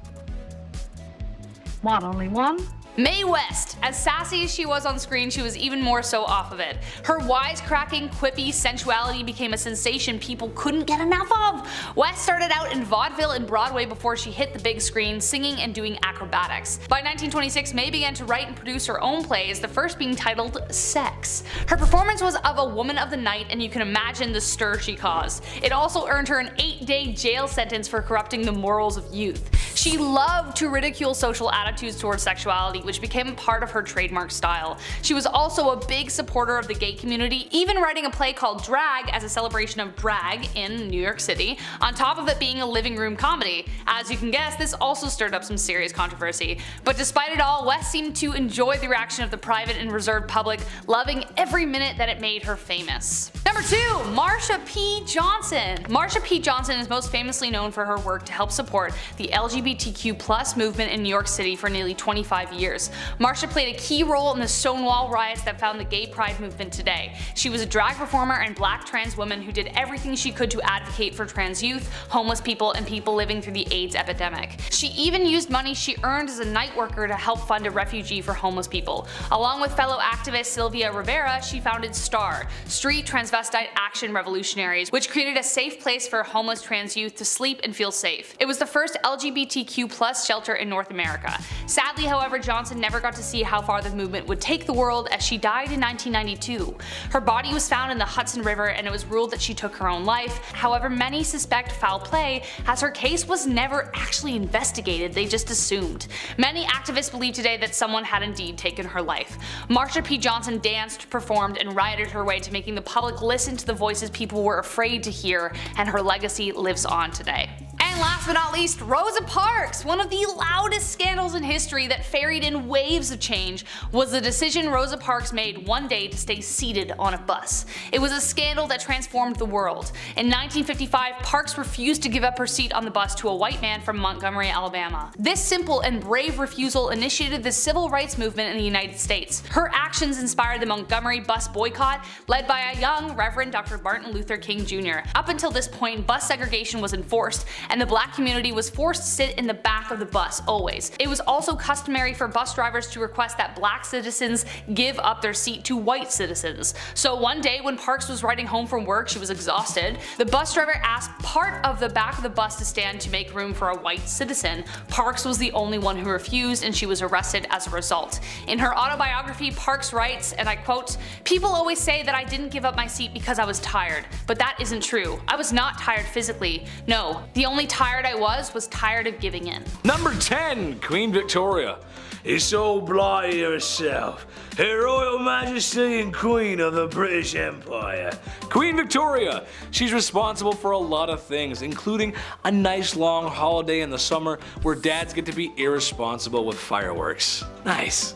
What, only one? Mae West. As sassy as she was on screen, she was even more so off of it. Her wisecracking, quippy sensuality became a sensation people couldn't get enough of. West started out in vaudeville and Broadway before she hit the big screen, singing and doing acrobatics. By 1926, Mae began to write and produce her own plays, the first being titled Sex. Her performance was of a woman of the night, and you can imagine the stir she caused. It also earned her an 8-day jail sentence for corrupting the morals of youth. She loved to ridicule social attitudes towards sexuality, which became a part of her trademark style. She was also a big supporter of the gay community, even writing a play called Drag as a celebration of drag in New York City, on top of it being a living room comedy. As you can guess, this also stirred up some serious controversy. But despite it all, West seemed to enjoy the reaction of the private and reserved public, loving every minute that it made her famous. Number 2. Marsha P Johnson. Marsha P Johnson is most famously known for her work to help support the LGBT LGBTQ+ movement in New York City for nearly 25 years. Marsha played a key role in the Stonewall riots that found the gay pride movement today. She was a drag performer and black trans woman who did everything she could to advocate for trans youth, homeless people, and people living through the AIDS epidemic. She even used money she earned as a night worker to help fund a refugee for homeless people. Along with fellow activist Sylvia Rivera, she founded STAR, Street Transvestite Action Revolutionaries, which created a safe place for homeless trans youth to sleep and feel safe. It was the first LGBTQ+ shelter in North America. Sadly, however, Johnson never got to see how far the movement would take the world, as she died in 1992. Her body was found in the Hudson River and it was ruled that she took her own life. However, many suspect foul play, as her case was never actually investigated, they just assumed. Many activists believe today that someone had indeed taken her life. Marsha P Johnson danced, performed, and rioted her way to making the public listen to the voices people were afraid to hear, and her legacy lives on today. And last but not least, Rosa Parks. One of the loudest scandals in history that ferried in waves of change was the decision Rosa Parks made one day to stay seated on a bus. It was a scandal that transformed the world. In 1955, Parks refused to give up her seat on the bus to a white man from Montgomery, Alabama. This simple and brave refusal initiated the civil rights movement in the United States. Her actions inspired the Montgomery bus boycott, led by a young Reverend Dr. Martin Luther King Jr. Up until this point, bus segregation was enforced, and the black community was forced to sit in the back of the bus always. It was also customary for bus drivers to request that black citizens give up their seat to white citizens. So one day when Parks was riding home from work, she was exhausted, the bus driver asked part of the back of the bus to stand to make room for a white citizen. Parks was the only one who refused, and she was arrested as a result. In her autobiography, Parks writes, and I quote, "People always say that I didn't give up my seat because I was tired, but that isn't true. I was not tired physically. No, the only tired I was tired of giving in." Number 10, Queen Victoria. It's all blighty herself, Her Royal Majesty and Queen of the British Empire. Queen Victoria. She's responsible for a lot of things, including a nice long holiday in the summer where dads get to be irresponsible with fireworks. Nice.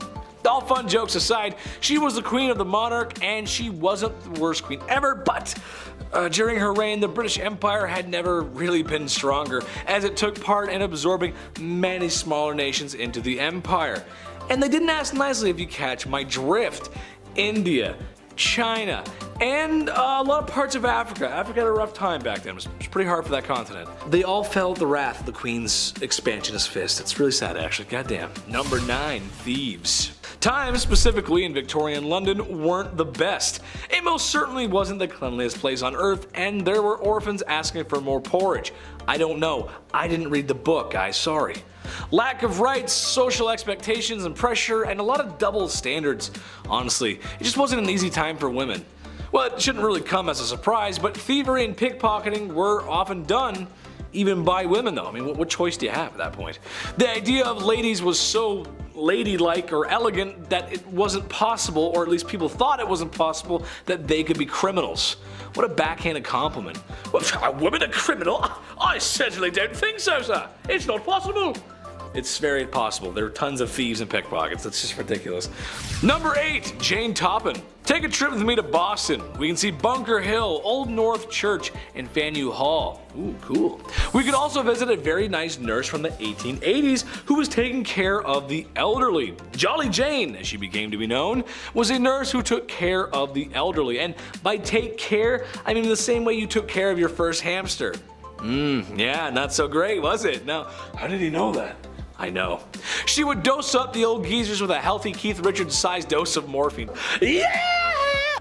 All fun jokes aside, she was the queen of the monarch, and she wasn't the worst queen ever, but during her reign, the British Empire had never really been stronger, as it took part in absorbing many smaller nations into the empire. And they didn't ask nicely, if you catch my drift. India, China, and a lot of parts of Africa. Africa had a rough time back then. It was pretty hard for that continent. They all felt the wrath of the Queen's expansionist fist. It's really sad, actually. Goddamn. Number 9, thieves. Times, specifically in Victorian London, weren't the best. It most certainly wasn't the cleanliest place on earth, and there were orphans asking for more porridge. I don't know. I didn't read the book, guys. Sorry. Lack of rights, social expectations and pressure, and a lot of double standards. Honestly, it just wasn't an easy time for women. Well, it shouldn't really come as a surprise, but thievery and pickpocketing were often done even by women though. I mean, what choice do you have at that point? The idea of ladies was so ladylike or elegant that it wasn't possible, or at least people thought it wasn't possible, that they could be criminals. What a backhanded compliment. What, a woman a criminal? I certainly don't think so, sir. It's not possible. It's very possible. There are tons of thieves and pickpockets. That's just ridiculous. Number 8, Jane Toppin. Take a trip with me to Boston. We can see Bunker Hill, Old North Church, and Faneuil Hall. Ooh, cool. We could also visit a very nice nurse from the 1880s who was taking care of the elderly. Jolly Jane, as she became to be known, was a nurse who took care of the elderly. And by take care, I mean the same way you took care of your first hamster. Yeah, not so great, was it? Now, how did he know that? I know. She would dose up the old geezers with a healthy Keith Richards-sized dose of morphine. Yeah!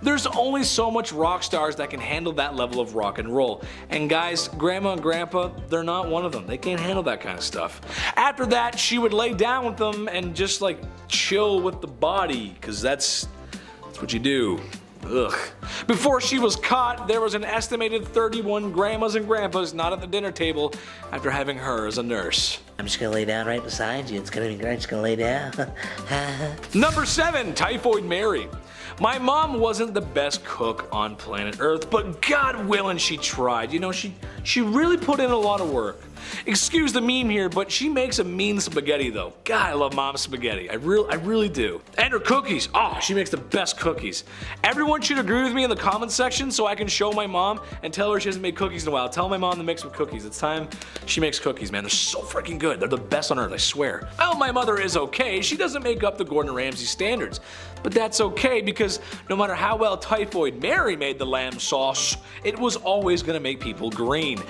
There's only so much rock stars that can handle that level of rock and roll. And guys, Grandma and Grandpa, they're not one of them. They can't handle that kind of stuff. After that, she would lay down with them and just like chill with the body, cause that's what you do. Ugh. Before she was caught, there was an estimated 31 grandmas and grandpas not at the dinner table after having her as a nurse. I'm just gonna lay down right beside you. It's gonna be great. Just gonna lay down. Number 7, Typhoid Mary. My mom wasn't the best cook on planet Earth, but God willing she tried. You know, she really put in a lot of work. Excuse the meme here, but she makes a mean spaghetti though. God, I love mom's spaghetti. I really do. And her cookies. Oh, she makes the best cookies. Everyone should agree with me in the comments section so I can show my mom and tell her she hasn't made cookies in a while. Tell my mom to make some cookies. It's time she makes cookies, man. They're so freaking good. good. They're the best on earth, I swear. Oh, my mother is okay. She doesn't make up the Gordon Ramsay standards. But that's okay because no matter how well Typhoid Mary made the lamb sauce, it was always going to make people green.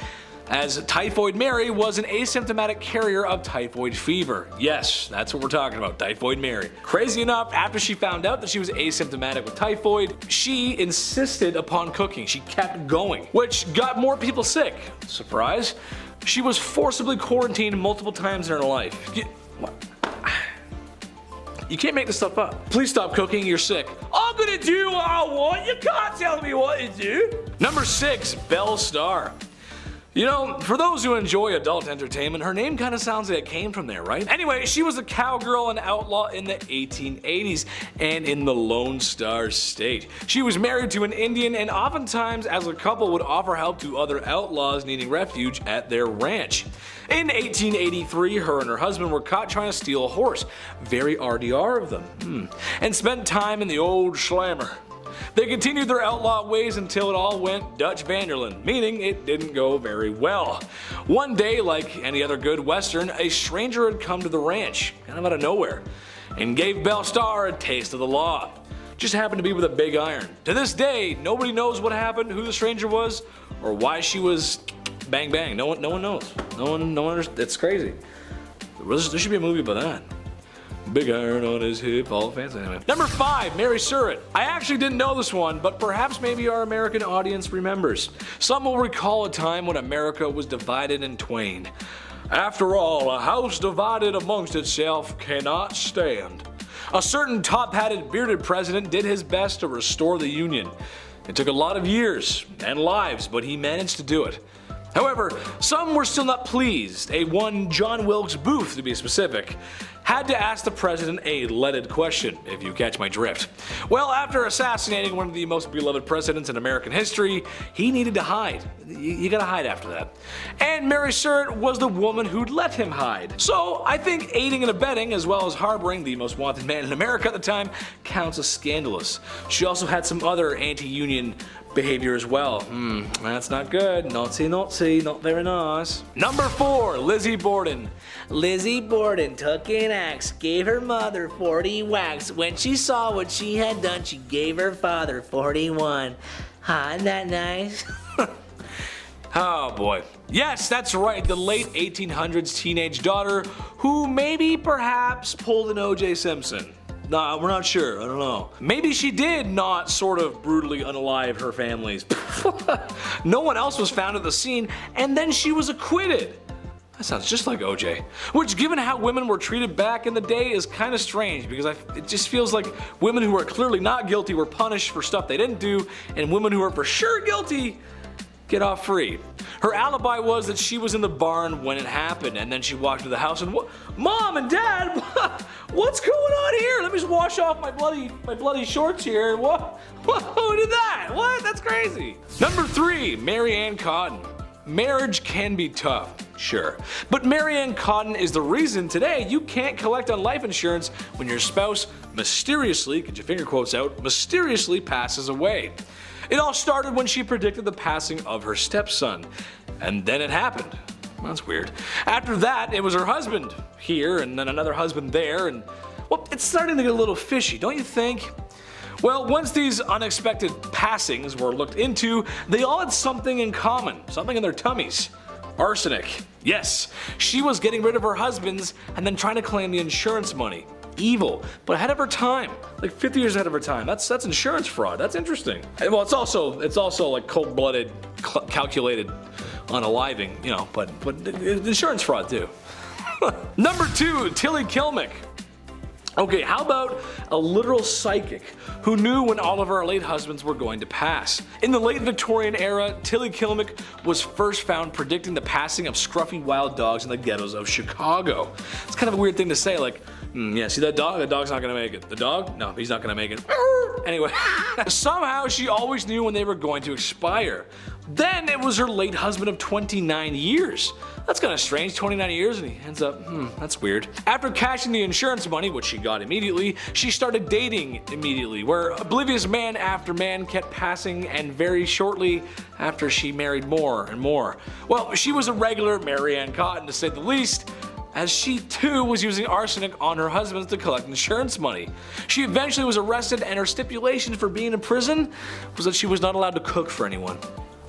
As Typhoid Mary was an asymptomatic carrier of typhoid fever. Yes, that's what we're talking about, Typhoid Mary. Crazy enough, after she found out that she was asymptomatic with typhoid, she insisted upon cooking. She kept going, which got more people sick. Surprise. She was forcibly quarantined multiple times in her life. You can't make this stuff up. Please stop cooking, you're sick. I'm gonna do what I want, you can't tell me what to do. Number 6, Belle Starr. You know, for those who enjoy adult entertainment, her name kind of sounds like it came from there, right? Anyway, she was a cowgirl and outlaw in the 1880s and in the Lone Star State. She was married to an Indian and oftentimes as a couple would offer help to other outlaws needing refuge at their ranch. In 1883, her and her husband were caught trying to steal a horse. Very RDR of them. And spent time in the old slammer. They continued their outlaw ways until it all went Dutch Vanderland, meaning it didn't go very well. One day, like any other good western, a stranger had come to the ranch, kind of out of nowhere, and gave Belle Starr a taste of the law. Just happened to be with a big iron. To this day, nobody knows what happened, who the stranger was, or why she was bang bang. No one knows. No one. It's crazy. There should be a movie about that. Big iron on his hip, all fancy anyway. Number 5, Mary Surratt. I actually didn't know this one, but perhaps maybe our American audience remembers. Some will recall a time when America was divided in twain. After all, a house divided amongst itself cannot stand. A certain top-hatted bearded president did his best to restore the Union. It took a lot of years and lives, but he managed to do it. However, some were still not pleased. A one John Wilkes Booth, to be specific, had to ask the president a leaded question, if you catch my drift. Well, after assassinating one of the most beloved presidents in American history, he needed to hide. You gotta hide after that. And Mary Surratt was the woman who'd let him hide. So I think aiding and abetting, as well as harboring the most wanted man in America at the time, counts as scandalous. She also had some other anti-union behavior as well. That's not good. Naughty, not very nice. Number 4, Lizzie Bordon. Lizzie Bordon took an axe, gave her mother 40 whacks. When she saw what she had done, she gave her father 41. Isn't that nice? Oh boy. Yes, that's right, the late 1800s teenage daughter who maybe perhaps pulled an O.J. Simpson. Nah, we're not sure, I don't know. Maybe she did not sort of brutally unalive her families. No one else was found at the scene, and then she was acquitted. That sounds just like OJ. Which, given how women were treated back in the day, is kind of strange because it just feels like women who are clearly not guilty were punished for stuff they didn't do, and women who are for sure guilty get off free. Her alibi was that she was in the barn when it happened, and then she walked to the house and Mom and Dad, what's going on here? Let me just wash off my bloody shorts here. What? Who did that? What? That's crazy. Number 3, Mary Ann Cotton. Marriage can be tough, sure, but Mary Ann Cotton is the reason today you can't collect on life insurance when your spouse mysteriously, get your finger quotes out, mysteriously passes away. It all started when she predicted the passing of her stepson, and then it happened. That's weird. After that, it was her husband here, and then another husband there, and well, it's starting to get a little fishy, don't you think? Well, once these unexpected passings were looked into, they all had something in common, something in their tummies. Arsonic. Yes, she was getting rid of her husbands and then trying to claim the insurance money. Evil, but ahead of her time, like 50 years ahead of her time. That's insurance fraud. That's interesting. Well, it's also like cold-blooded, calculated unaliving, you know, but insurance fraud too. Number 2, Tilly Kilmick. Okay, how about a literal psychic who knew when all of our late husbands were going to pass? In the late Victorian era, Tilly Kilmick was first found predicting the passing of scruffy wild dogs in the ghettos of Chicago. It's kind of a weird thing to say, like, yeah, see that dog? That dog's not gonna make it. The dog? No, he's not gonna make it. Anyway, somehow she always knew when they were going to expire. Then it was her late husband of 29 years. That's kind of strange, 29 years, and he ends up, that's weird. After cashing the insurance money, which she got immediately, she started dating immediately, where oblivious man after man kept passing, and very shortly after she married more and more. Well, she was a regular Mary Ann Cotton, to say the least, as she too was using arsenic on her husband to collect insurance money. She eventually was arrested, and her stipulation for being in prison was that she was not allowed to cook for anyone.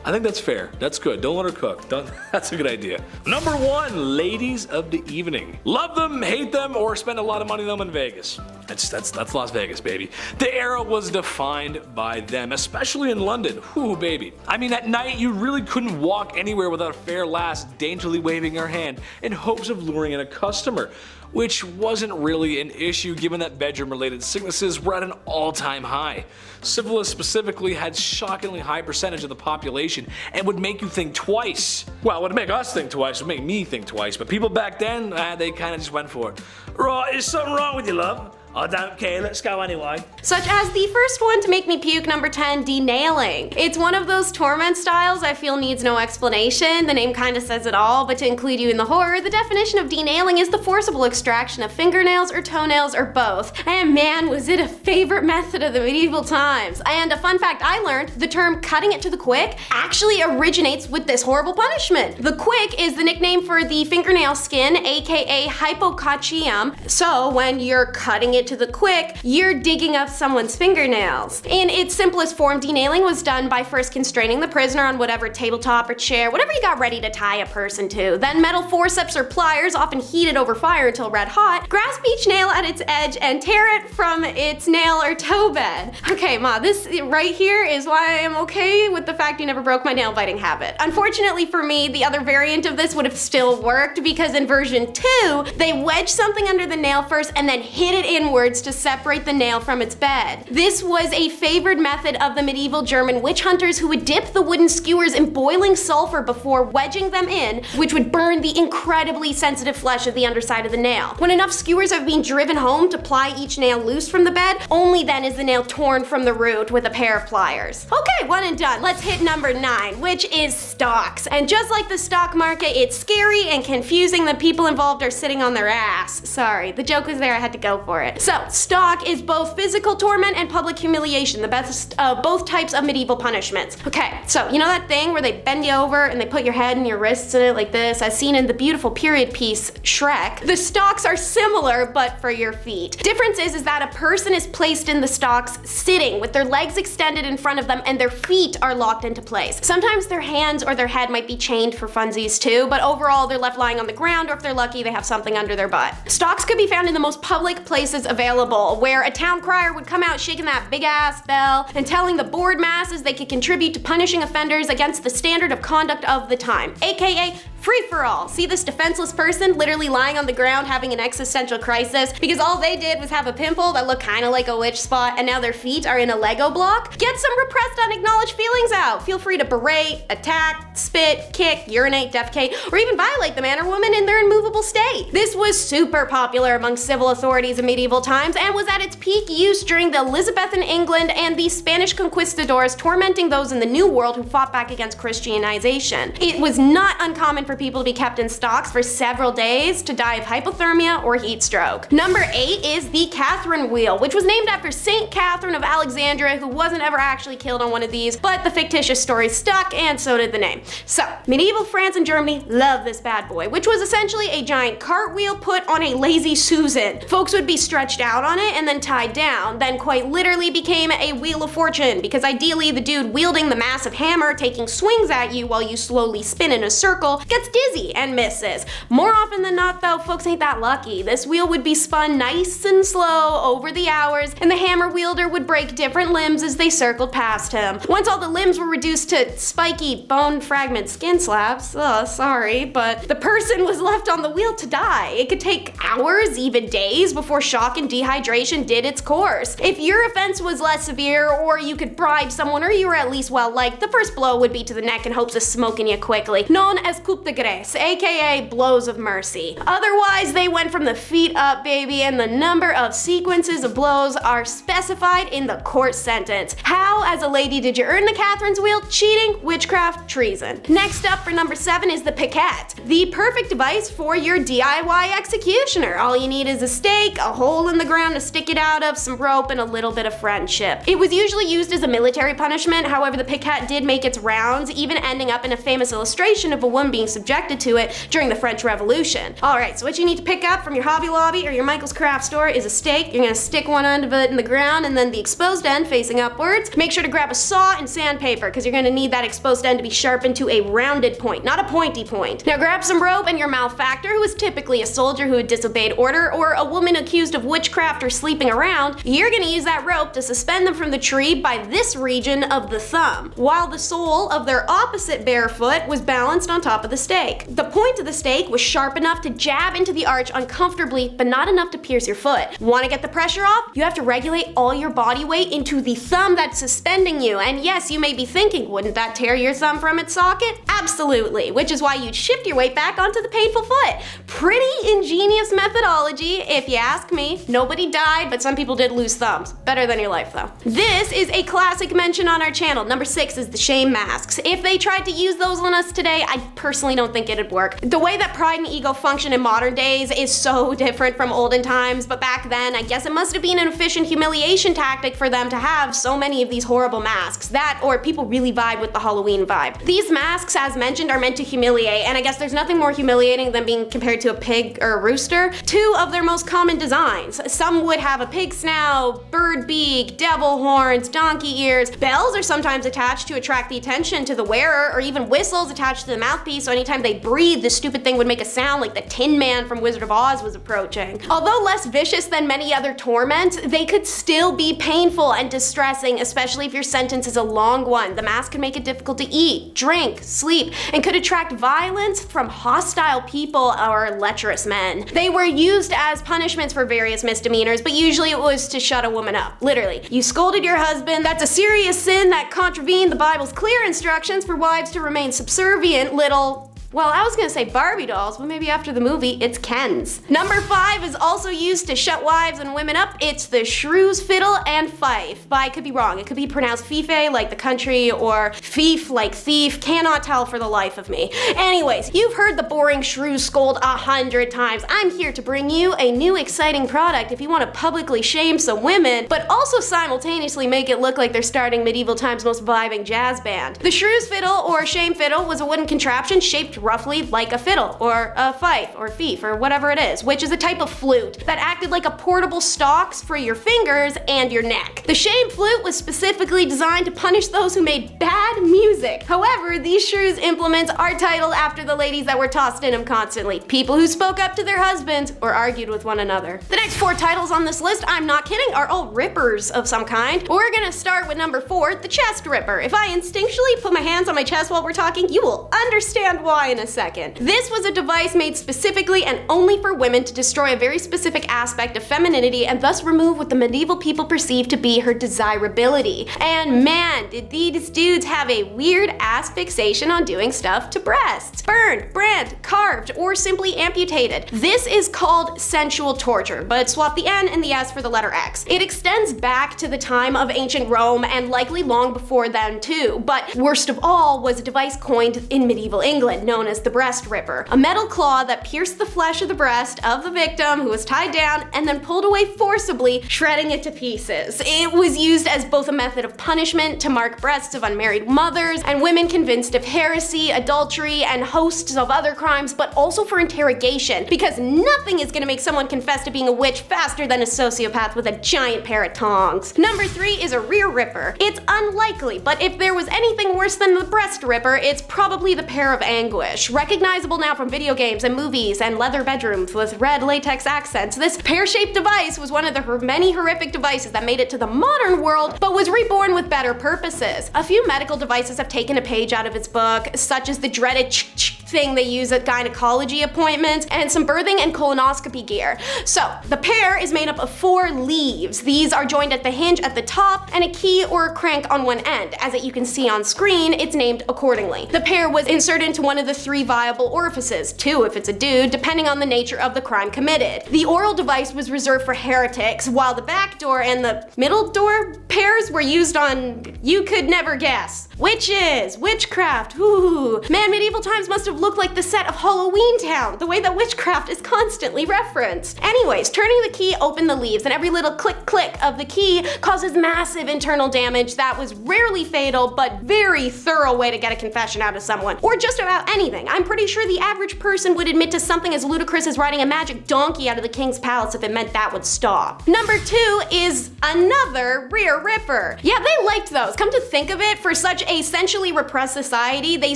I think that's fair. That's good. Don't let her cook. That's a good idea. Number 1, ladies of the evening. Love them, hate them, or spend a lot of money on them in Vegas. That's Las Vegas, baby. The era was defined by them, especially in London. Whoo, baby. I mean, at night you really couldn't walk anywhere without a fair lass daintily waving her hand in hopes of luring in a customer, which wasn't really an issue given that bedroom-related sicknesses were at an all-time high. Syphilis specifically had shockingly high percentage of the population and would make you think twice. Well, it would make us think twice, it would make me think twice, but people back then, they kinda just went for it. Right, is something wrong with you, love? I don't care, let's go anyway. Such as the first one to make me puke, number 10, denailing. It's one of those torment styles I feel needs no explanation. The name kinda says it all, but to include you in the horror, the definition of denailing is the forcible extraction of fingernails or toenails or both. And man, was it a favorite method of the medieval times. And a fun fact I learned, the term cutting it to the quick actually originates with this horrible punishment. The quick is the nickname for the fingernail skin, aka hypococceium. So when you're cutting it to the quick, you're digging up someone's fingernails. In its simplest form, denailing was done by first constraining the prisoner on whatever tabletop or chair, whatever you got ready to tie a person to. Then metal forceps or pliers, often heated over fire until red hot, grasp each nail at its edge and tear it from its nail or toe bed. Okay, Ma, this right here is why I am okay with the fact you never broke my nail biting habit. Unfortunately for me, the other variant of this would have still worked because in version 2, they wedged something under the nail first and then hit it inwards to separate the nail from its bed. This was a favored method of the medieval German witch hunters who would dip the wooden skewers in boiling sulfur before wedging them in, which would burn the incredibly sensitive flesh of the underside of the nail. When enough skewers have been driven home to ply each nail loose from the bed, only then is the nail torn from the root with a pair of pliers. Okay, one and done. Let's hit number 9, which is stocks. And just like the stock market, it's scary and confusing. The people involved are sitting on their ass. Sorry, the joke was there, I had to go for it. So, stock is both physical torment and public humiliation, the best of both types of medieval punishments. Okay, so you know that thing where they bend you over and they put your head and your wrists in it like this, as seen in the beautiful period piece Shrek? The stocks are similar, but for your feet. Difference is that a person is placed in the stocks sitting with their legs extended in front of them and their feet are locked into place. Sometimes their hands or their head might be chained for funsies too, but overall they're left lying on the ground, or if they're lucky they have something under their butt. Stocks could be found in the most public places available, where a town crier would come out shaking that big ass bell and telling the bored masses they could contribute to punishing offenders against the standard of conduct of the time, aka free-for-all. See this defenseless person literally lying on the ground having an existential crisis because all they did was have a pimple that looked kind of like a witch spot and now their feet are in a Lego block? Get some repressed unacknowledged feelings out. Feel free to berate, attack, spit, kick, urinate, defecate, or even violate the man or woman in their immovable state. This was super popular among civil authorities in medieval times and was at its peak use during the Elizabethan England and the Spanish conquistadors, tormenting those in the New World who fought back against Christianization. It was not uncommon for people to be kept in stocks for several days to die of hypothermia or heat stroke. Number 8 is the Catherine wheel, which was named after Saint Catherine of Alexandria, who wasn't ever actually killed on one of these, but the fictitious story stuck and so did the name. So, medieval France and Germany loved this bad boy, which was essentially a giant cartwheel put on a lazy Susan. Folks would be stretched out on it and then tied down, then quite literally became a wheel of fortune, because ideally the dude wielding the massive hammer taking swings at you while you slowly spin in a circle gets dizzy and misses. More often than not though, folks ain't that lucky. This wheel would be spun nice and slow over the hours, and the hammer wielder would break different limbs as they circled past him. Once all the limbs were reduced to spiky bone fragment skin slabs, sorry, but the person was left on the wheel to die. It could take hours, even days, before shock and dehydration did its course. If your offense was less severe, or you could bribe someone, or you were at least well liked, the first blow would be to the neck in hopes of smoking you quickly, known as coup de grace, aka blows of mercy. Otherwise, they went from the feet up, baby, and the number of sequences of blows are specified in the court sentence. How, as a lady, did you earn the Catherine's wheel? Cheating, witchcraft, treason. Next up for number 7 is the piquette, the perfect device for your DIY executioner. All you need is a stake, a hole in the ground to stick it out of, some rope, and a little bit of friendship. It was usually used as a military punishment, however the piquette did make its rounds, even ending up in a famous illustration of a woman being subjected to it during the French Revolution. Alright, so what you need to pick up from your Hobby Lobby or your Michael's Craft store is a stake. You're gonna stick one end of it in the ground and then the exposed end facing upwards. Make sure to grab a saw and sandpaper because you're gonna need that exposed end to be sharpened to a rounded point, not a pointy point. Now grab some rope and your malefactor, who is typically a soldier who had disobeyed order or a woman accused of witchcraft or sleeping around. You're gonna use that rope to suspend them from the tree by this region of the thumb, while the sole of their opposite bare foot was balanced on top of the stake. The point of the stake was sharp enough to jab into the arch uncomfortably, but not enough to pierce your foot. Want to get the pressure off? You have to regulate all your body weight into the thumb that's suspending you. And yes, you may be thinking, wouldn't that tear your thumb from its socket? Absolutely, which is why you'd shift your weight back onto the painful foot. Pretty ingenious methodology, if you ask me. Nobody died, but some people did lose thumbs. Better than your life, though. This is a classic mention on our channel. Number 6 is the shame masks. If they tried to use those on us today, I personally don't think it'd work. The way that pride and ego function in modern days is so different from olden times, but back then, I guess it must have been an efficient humiliation tactic for them to have so many of these horrible masks. That, or people really vibe with the Halloween vibe. These masks, as mentioned, are meant to humiliate, and I guess there's nothing more humiliating than being compared to a pig or a rooster. 2 of their most common designs. Some would have a pig snout, bird beak, devil horns, donkey ears. Bells are sometimes attached to attract the attention to the wearer, or even whistles attached to the mouthpiece, so anytime they breathe, the stupid thing would make a sound like the Tin Man from Wizard of Oz was approaching. Although less vicious than many other torments, they could still be painful and distressing, especially if your sentence is a long one. The mask can make it difficult to eat, drink, sleep, and could attract violence from hostile people or lecherous men. They were used as punishments for various misdemeanors, but usually it was to shut a woman up. Literally. You scolded your husband, that's a serious sin that contravened the Bible's clear instructions for wives to remain subservient, little... Well, I was gonna say Barbie dolls, but maybe after the movie, it's Kens. Number 5 is also used to shut wives and women up. It's the Shrews Fiddle and Fife. But I could be wrong. It could be pronounced fife like the country or fief like thief. Cannot tell for the life of me. Anyways, you've heard the boring shrew scold 100 times. I'm here to bring you a new exciting product if you want to publicly shame some women, but also simultaneously make it look like they're starting medieval times' most vibing jazz band. The Shrews Fiddle or shame fiddle was a wooden contraption shaped roughly like a fiddle, or a fife, or fief, or whatever it is, which is a type of flute that acted like a portable stalks for your fingers and your neck. The shame flute was specifically designed to punish those who made bad music. However, these shrews implements are titled after the ladies that were tossed in them constantly, people who spoke up to their husbands or argued with one another. The next 4 titles on this list, I'm not kidding, are all rippers of some kind. We're gonna start with number 4, the chest ripper. If I instinctually put my hands on my chest while we're talking, you will understand why in a second. This was a device made specifically and only for women to destroy a very specific aspect of femininity and thus remove what the medieval people perceived to be her desirability. And man, did these dudes have a weird ass fixation on doing stuff to breasts. Burned, brand, carved, or simply amputated. This is called sensual torture, but swap the N and the S for the letter X. It extends back to the time of ancient Rome and likely long before then too, but worst of all was a device coined in medieval England known as the breast ripper, a metal claw that pierced the flesh of the breast of the victim who was tied down and then pulled away forcibly, shredding it to pieces. It was used as both a method of punishment to mark breasts of unmarried mothers and women convinced of heresy, adultery, and hosts of other crimes, but also for interrogation, because nothing is gonna make someone confess to being a witch faster than a sociopath with a giant pair of tongs. Number 3 is a rear ripper. It's unlikely, but if there was anything worse than the breast ripper, it's probably the pair of anguish. Recognizable now from video games and movies and leather bedrooms with red latex accents, this pear-shaped device was one of the many horrific devices that made it to the modern world, but was reborn with better purposes. A few medical devices have taken a page out of its book, such as the dreaded thing they use at gynecology appointments, and some birthing and colonoscopy gear. So, the pear is made up of 4 leaves. These are joined at the hinge at the top and a key or a crank on one end. As you can see on screen, it's named accordingly. The pear was inserted into one of the 3 viable orifices, 2 if it's a dude, depending on the nature of the crime committed. The oral device was reserved for heretics, while the back door and the middle door pairs were used on, you could never guess, witches, witchcraft. Ooh, man, medieval times must have look like the set of Halloween Town, the way that Witchcraft is constantly referenced. Anyways, turning the key opened the leaves, and every little click of the key causes massive internal damage that was rarely fatal, but very thorough way to get a confession out of someone, or just about anything. I'm pretty sure the average person would admit to something as ludicrous as riding a magic donkey out of the king's palace if it meant that would stop. Number 2 is another rear ripper. Yeah, they liked those. Come to think of it, for such a essentially repressed society, they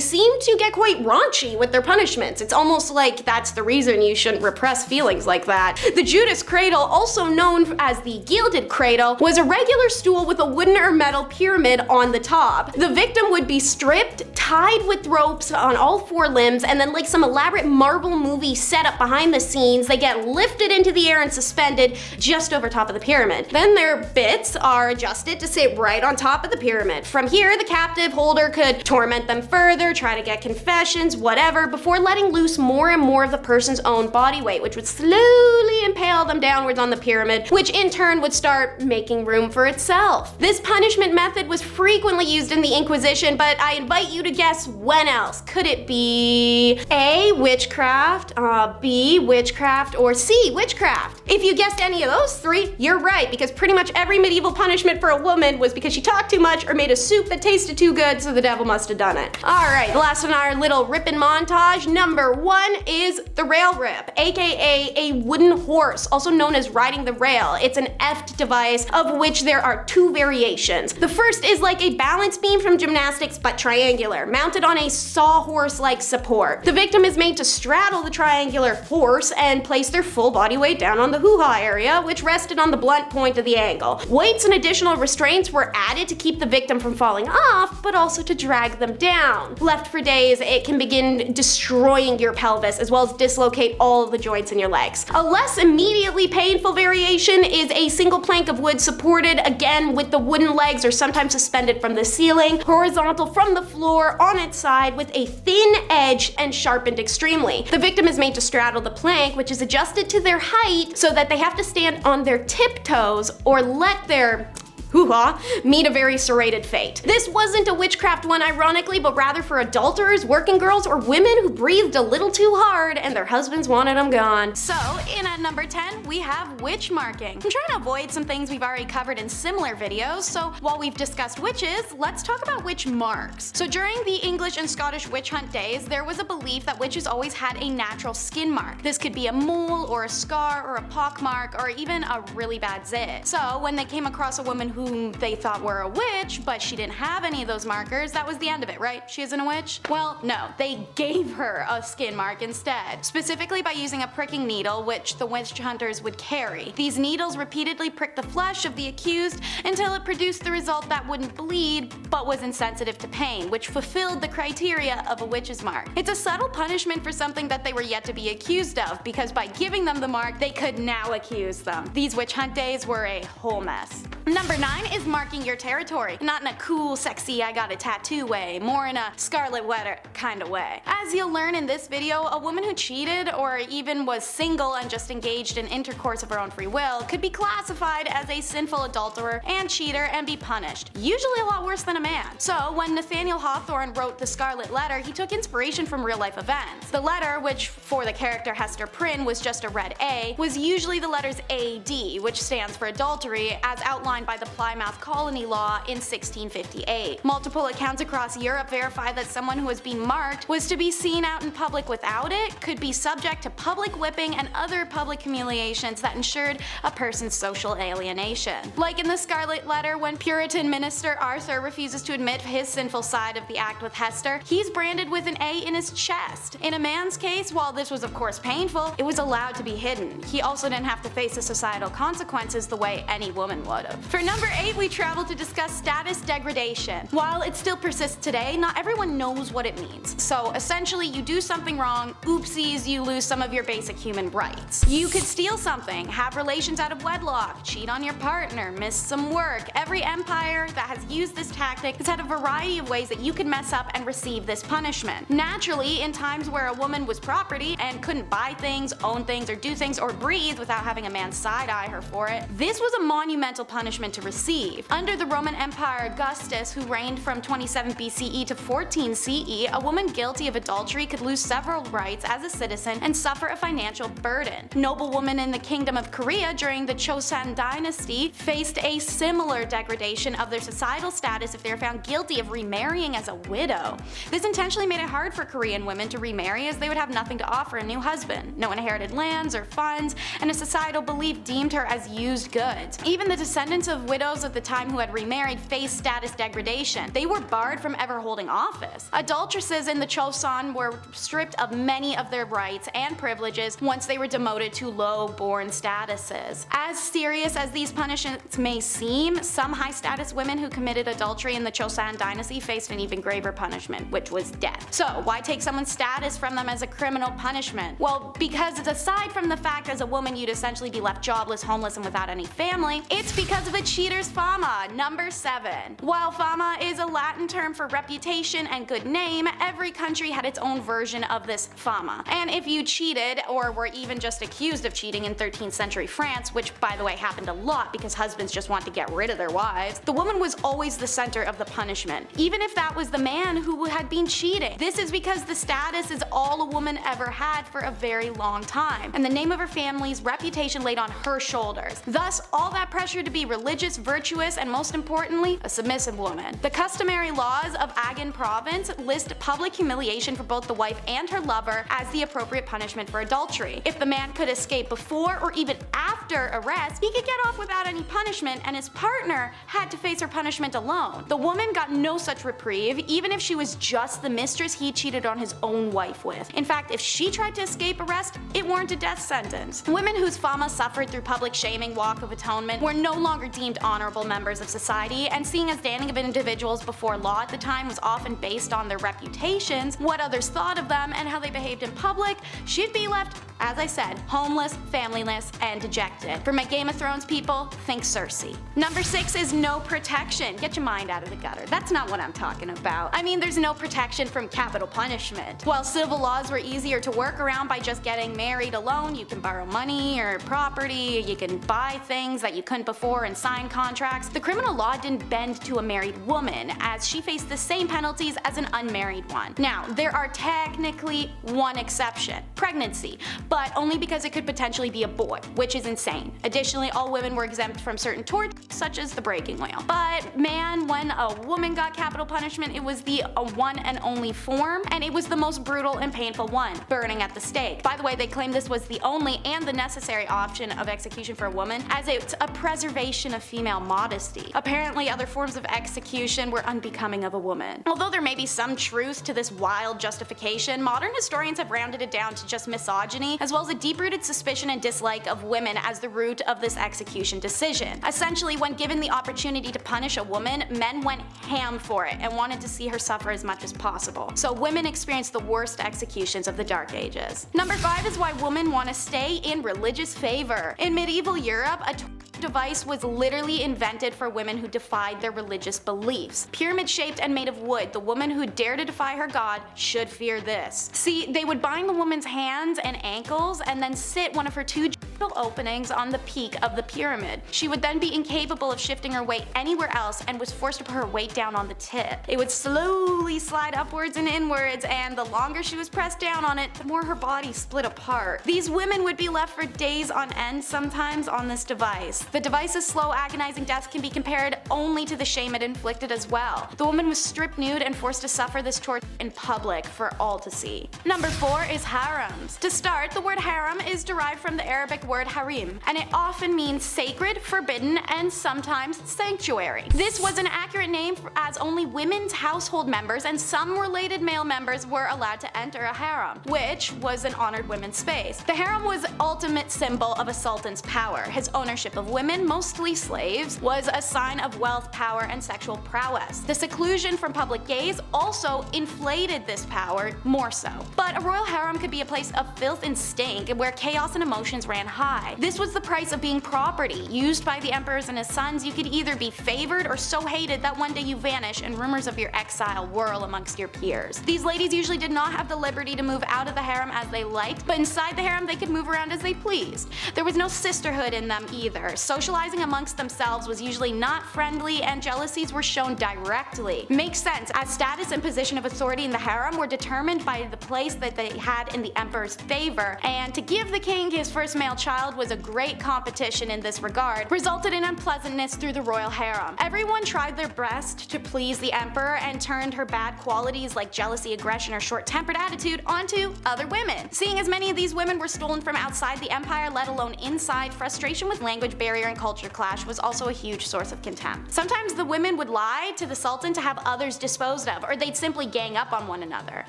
seem to get quite raunchy with their punishments. It's almost like that's the reason you shouldn't repress feelings like that. The Judas Cradle, also known as the Gilded Cradle, was a regular stool with a wooden or metal pyramid on the top. The victim would be stripped, tied with ropes on all 4 limbs, and then like some elaborate Marvel movie setup behind the scenes, they get lifted into the air and suspended just over top of the pyramid. Then their bits are adjusted to sit right on top of the pyramid. From here, the captive holder could torment them further, try to get confessions, whatever, before letting loose more and more of the person's own body weight, which would slowly impale them downwards on the pyramid, which in turn would start making room for itself. This punishment method was frequently used in the Inquisition, but I invite you to guess when else. Could it be A, witchcraft, B, witchcraft, or C, witchcraft? If you guessed any of those 3, you're right, because pretty much every medieval punishment for a woman was because she talked too much or made a soup that tasted too good, so the devil must have done it. Alright, last in our little ripping montage, number 1 is the rail rip, aka a wooden horse, also known as riding the rail. It's an effed device of which there are 2 variations. The first is like a balance beam from gymnastics but triangular, mounted on a sawhorse-like support. The victim is made to straddle the triangular horse and place their full body weight down on the hoo-ha area, which rested on the blunt point of the angle. Weights and additional restraints were added to keep the victim from falling off, but also to drag them down. Left for days, it can begin destroying your pelvis as well as dislocate all of the joints in your legs. A less immediately painful variation is a single plank of wood supported again with the wooden legs or sometimes suspended from the ceiling, horizontal from the floor on its side with a thin edge and sharpened extremely. The victim is made to straddle the plank, which is adjusted to their height so that they have to stand on their tiptoes or let their hoo-ha, meet a very serrated fate. This wasn't a witchcraft one ironically, but rather for adulterers, working girls, or women who breathed a little too hard and their husbands wanted them gone. So, in at number 10, we have witch marking. I'm trying to avoid some things we've already covered in similar videos, so while we've discussed witches, let's talk about witch marks. So during the English and Scottish witch hunt days, there was a belief that witches always had a natural skin mark. This could be a mole, or a scar, or a pock mark, or even a really bad zit. So when they came across a woman whom they thought were a witch, but she didn't have any of those markers, that was the end of it, right? She isn't a witch? Well, no, they gave her a skin mark instead, specifically by using a pricking needle, which the witch hunters would carry. These needles repeatedly pricked the flesh of the accused until it produced the result that wouldn't bleed, but was insensitive to pain, which fulfilled the criteria of a witch's mark. It's a subtle punishment for something that they were yet to be accused of, because by giving them the mark, they could now accuse them. These witch hunt days were a whole mess. Number 9 is marking your territory. Not in a cool, sexy, I got a tattoo way, more in a Scarlet Letter kind of way. As you'll learn in this video, a woman who cheated or even was single and just engaged in intercourse of her own free will could be classified as a sinful adulterer and cheater and be punished, usually a lot worse than a man. So when Nathaniel Hawthorne wrote the Scarlet Letter, he took inspiration from real life events. The letter, which for the character Hester Prynne was just a red A, was usually the letters AD, which stands for adultery, as outlined by the Plymouth Colony Law in 1658. Multiple accounts across Europe verify that someone who was being marked was to be seen out in public without it, could be subject to public whipping and other public humiliations that ensured a person's social alienation. Like in the Scarlet Letter, when Puritan minister Arthur refuses to admit his sinful side of the act with Hester, he's branded with an A in his chest. In a man's case, while this was of course painful, it was allowed to be hidden. He also didn't have to face the societal consequences the way any woman would have. For number 8, we travel to discuss status degradation. While it still persists today, not everyone knows what it means. So essentially, you do something wrong, oopsies, you lose some of your basic human rights. You could steal something, have relations out of wedlock, cheat on your partner, miss some work. Every empire that has used this tactic has had a variety of ways that you could mess up and receive this punishment. Naturally, in times where a woman was property and couldn't buy things, own things, or do things, or breathe without having a man side-eye her for it, this was a monumental punishment punishment to receive. Under the Roman Empire Augustus, who reigned from 27 BCE to 14 CE, a woman guilty of adultery could lose several rights as a citizen and suffer a financial burden. Noblewomen in the Kingdom of Korea during the Chosun dynasty faced a similar degradation of their societal status if they were found guilty of remarrying as a widow. This intentionally made it hard for Korean women to remarry, as they would have nothing to offer a new husband, no inherited lands or funds, and a societal belief deemed her as used goods. Even the descendants of widows at the time who had remarried faced status degradation. They were barred from ever holding office. Adulteresses in the Chosun were stripped of many of their rights and privileges once they were demoted to low-born statuses. As serious as these punishments may seem, some high-status women who committed adultery in the Chosun dynasty faced an even graver punishment, which was death. So why take someone's status from them as a criminal punishment? Well, because aside from the fact as a woman you'd essentially be left jobless, homeless, and without any family, it's because of a cheater's fama. Number 7. While fama is a Latin term for reputation and good name, every country had its own version of this fama. And if you cheated, or were even just accused of cheating in 13th century France, which by the way happened a lot because husbands just want to get rid of their wives, the woman was always the center of the punishment, even if that was the man who had been cheating. This is because the status is all a woman ever had for a very long time, and the name of her family's reputation laid on her shoulders. Thus, all that pressure to be religious, virtuous, and most importantly, a submissive woman. The customary laws of Agan province list public humiliation for both the wife and her lover as the appropriate punishment for adultery. If the man could escape before or even after arrest, he could get off without any punishment, and his partner had to face her punishment alone. The woman got no such reprieve, even if she was just the mistress he cheated on his own wife with. In fact, if she tried to escape arrest, it warranted a death sentence. Women whose fama suffered through public shaming, walk of atonement, were no longer deemed honorable members of society, and seeing as standing of individuals before law at the time was often based on their reputations, what others thought of them, and how they behaved in public, she'd be left, as I said, homeless, familyless, and dejected. For my Game of Thrones people, think Cersei. Number 6 is no protection. Get your mind out of the gutter. That's not what I'm talking about. I mean, there's no protection from capital punishment. While civil laws were easier to work around by just getting married alone, you can borrow money or property, you can buy things that you couldn't before and sign contracts, the criminal law didn't bend to a married woman, as she faced the same penalties as an unmarried one. Now, there are technically one exception: pregnancy, but only because it could potentially be a boy, which is insane. Additionally, all women were exempt from certain torts, such as the breaking wheel. But man, when a woman got capital punishment, it was the one and only form, and it was the most brutal and painful one: burning at the stake. By the way, they claimed this was the only and the necessary option of execution for a woman, as it's a preservation of female modesty. Apparently, other forms of execution were unbecoming of a woman. Although there may be some truth to this wild justification, modern historians have rounded it down to just misogyny, as well as a deep-rooted suspicion and dislike of women as the root of this execution decision. Essentially, when given the opportunity to punish a woman, men went ham for it and wanted to see her suffer as much as possible. So women experienced the worst executions of the Dark Ages. Number 5 is why women want to stay in religious favor. In medieval Europe, a device was literally invented for women who defied their religious beliefs. Pyramid-shaped and made of wood, the woman who dared to defy her god should fear this. See, they would bind the woman's hands and ankles and then sit one of her 2 openings on the peak of the pyramid. She would then be incapable of shifting her weight anywhere else and was forced to put her weight down on the tip. It would slowly slide upwards and inwards, and the longer she was pressed down on it, the more her body split apart. These women would be left for days on end sometimes on this device. The device's slow, agonizing death can be compared only to the shame it inflicted as well. The woman was stripped nude and forced to suffer this torture in public for all to see. Number 4 is harems. To start, the word harem is derived from the Arabic word harim, and it often means sacred, forbidden, and sometimes sanctuary. This was an accurate name as only women's household members and some related male members were allowed to enter a harem, which was an honored women's space. The harem was the ultimate symbol of a sultan's power. His ownership of women, mostly slaves, was a sign of wealth, power, and sexual prowess. The seclusion from public gaze also inflated this power more so. But a royal harem could be a place of filth and stink where chaos and emotions ran high. high. This was the price of being property, used by the emperors and his sons. You could either be favored or so hated that one day you vanish and rumors of your exile whirl amongst your peers. These ladies usually did not have the liberty to move out of the harem as they liked, but inside the harem they could move around as they pleased. There was no sisterhood in them either. Socializing amongst themselves was usually not friendly, and jealousies were shown directly. Makes sense, as status and position of authority in the harem were determined by the place that they had in the emperor's favor, and to give the king his first male child was a great competition in this regard, resulted in unpleasantness through the royal harem. Everyone tried their best to please the emperor and turned her bad qualities like jealousy, aggression, or short-tempered attitude onto other women. Seeing as many of these women were stolen from outside the empire, let alone inside, frustration with language barrier and culture clash was also a huge source of contempt. Sometimes the women would lie to the sultan to have others disposed of, or they'd simply gang up on one another.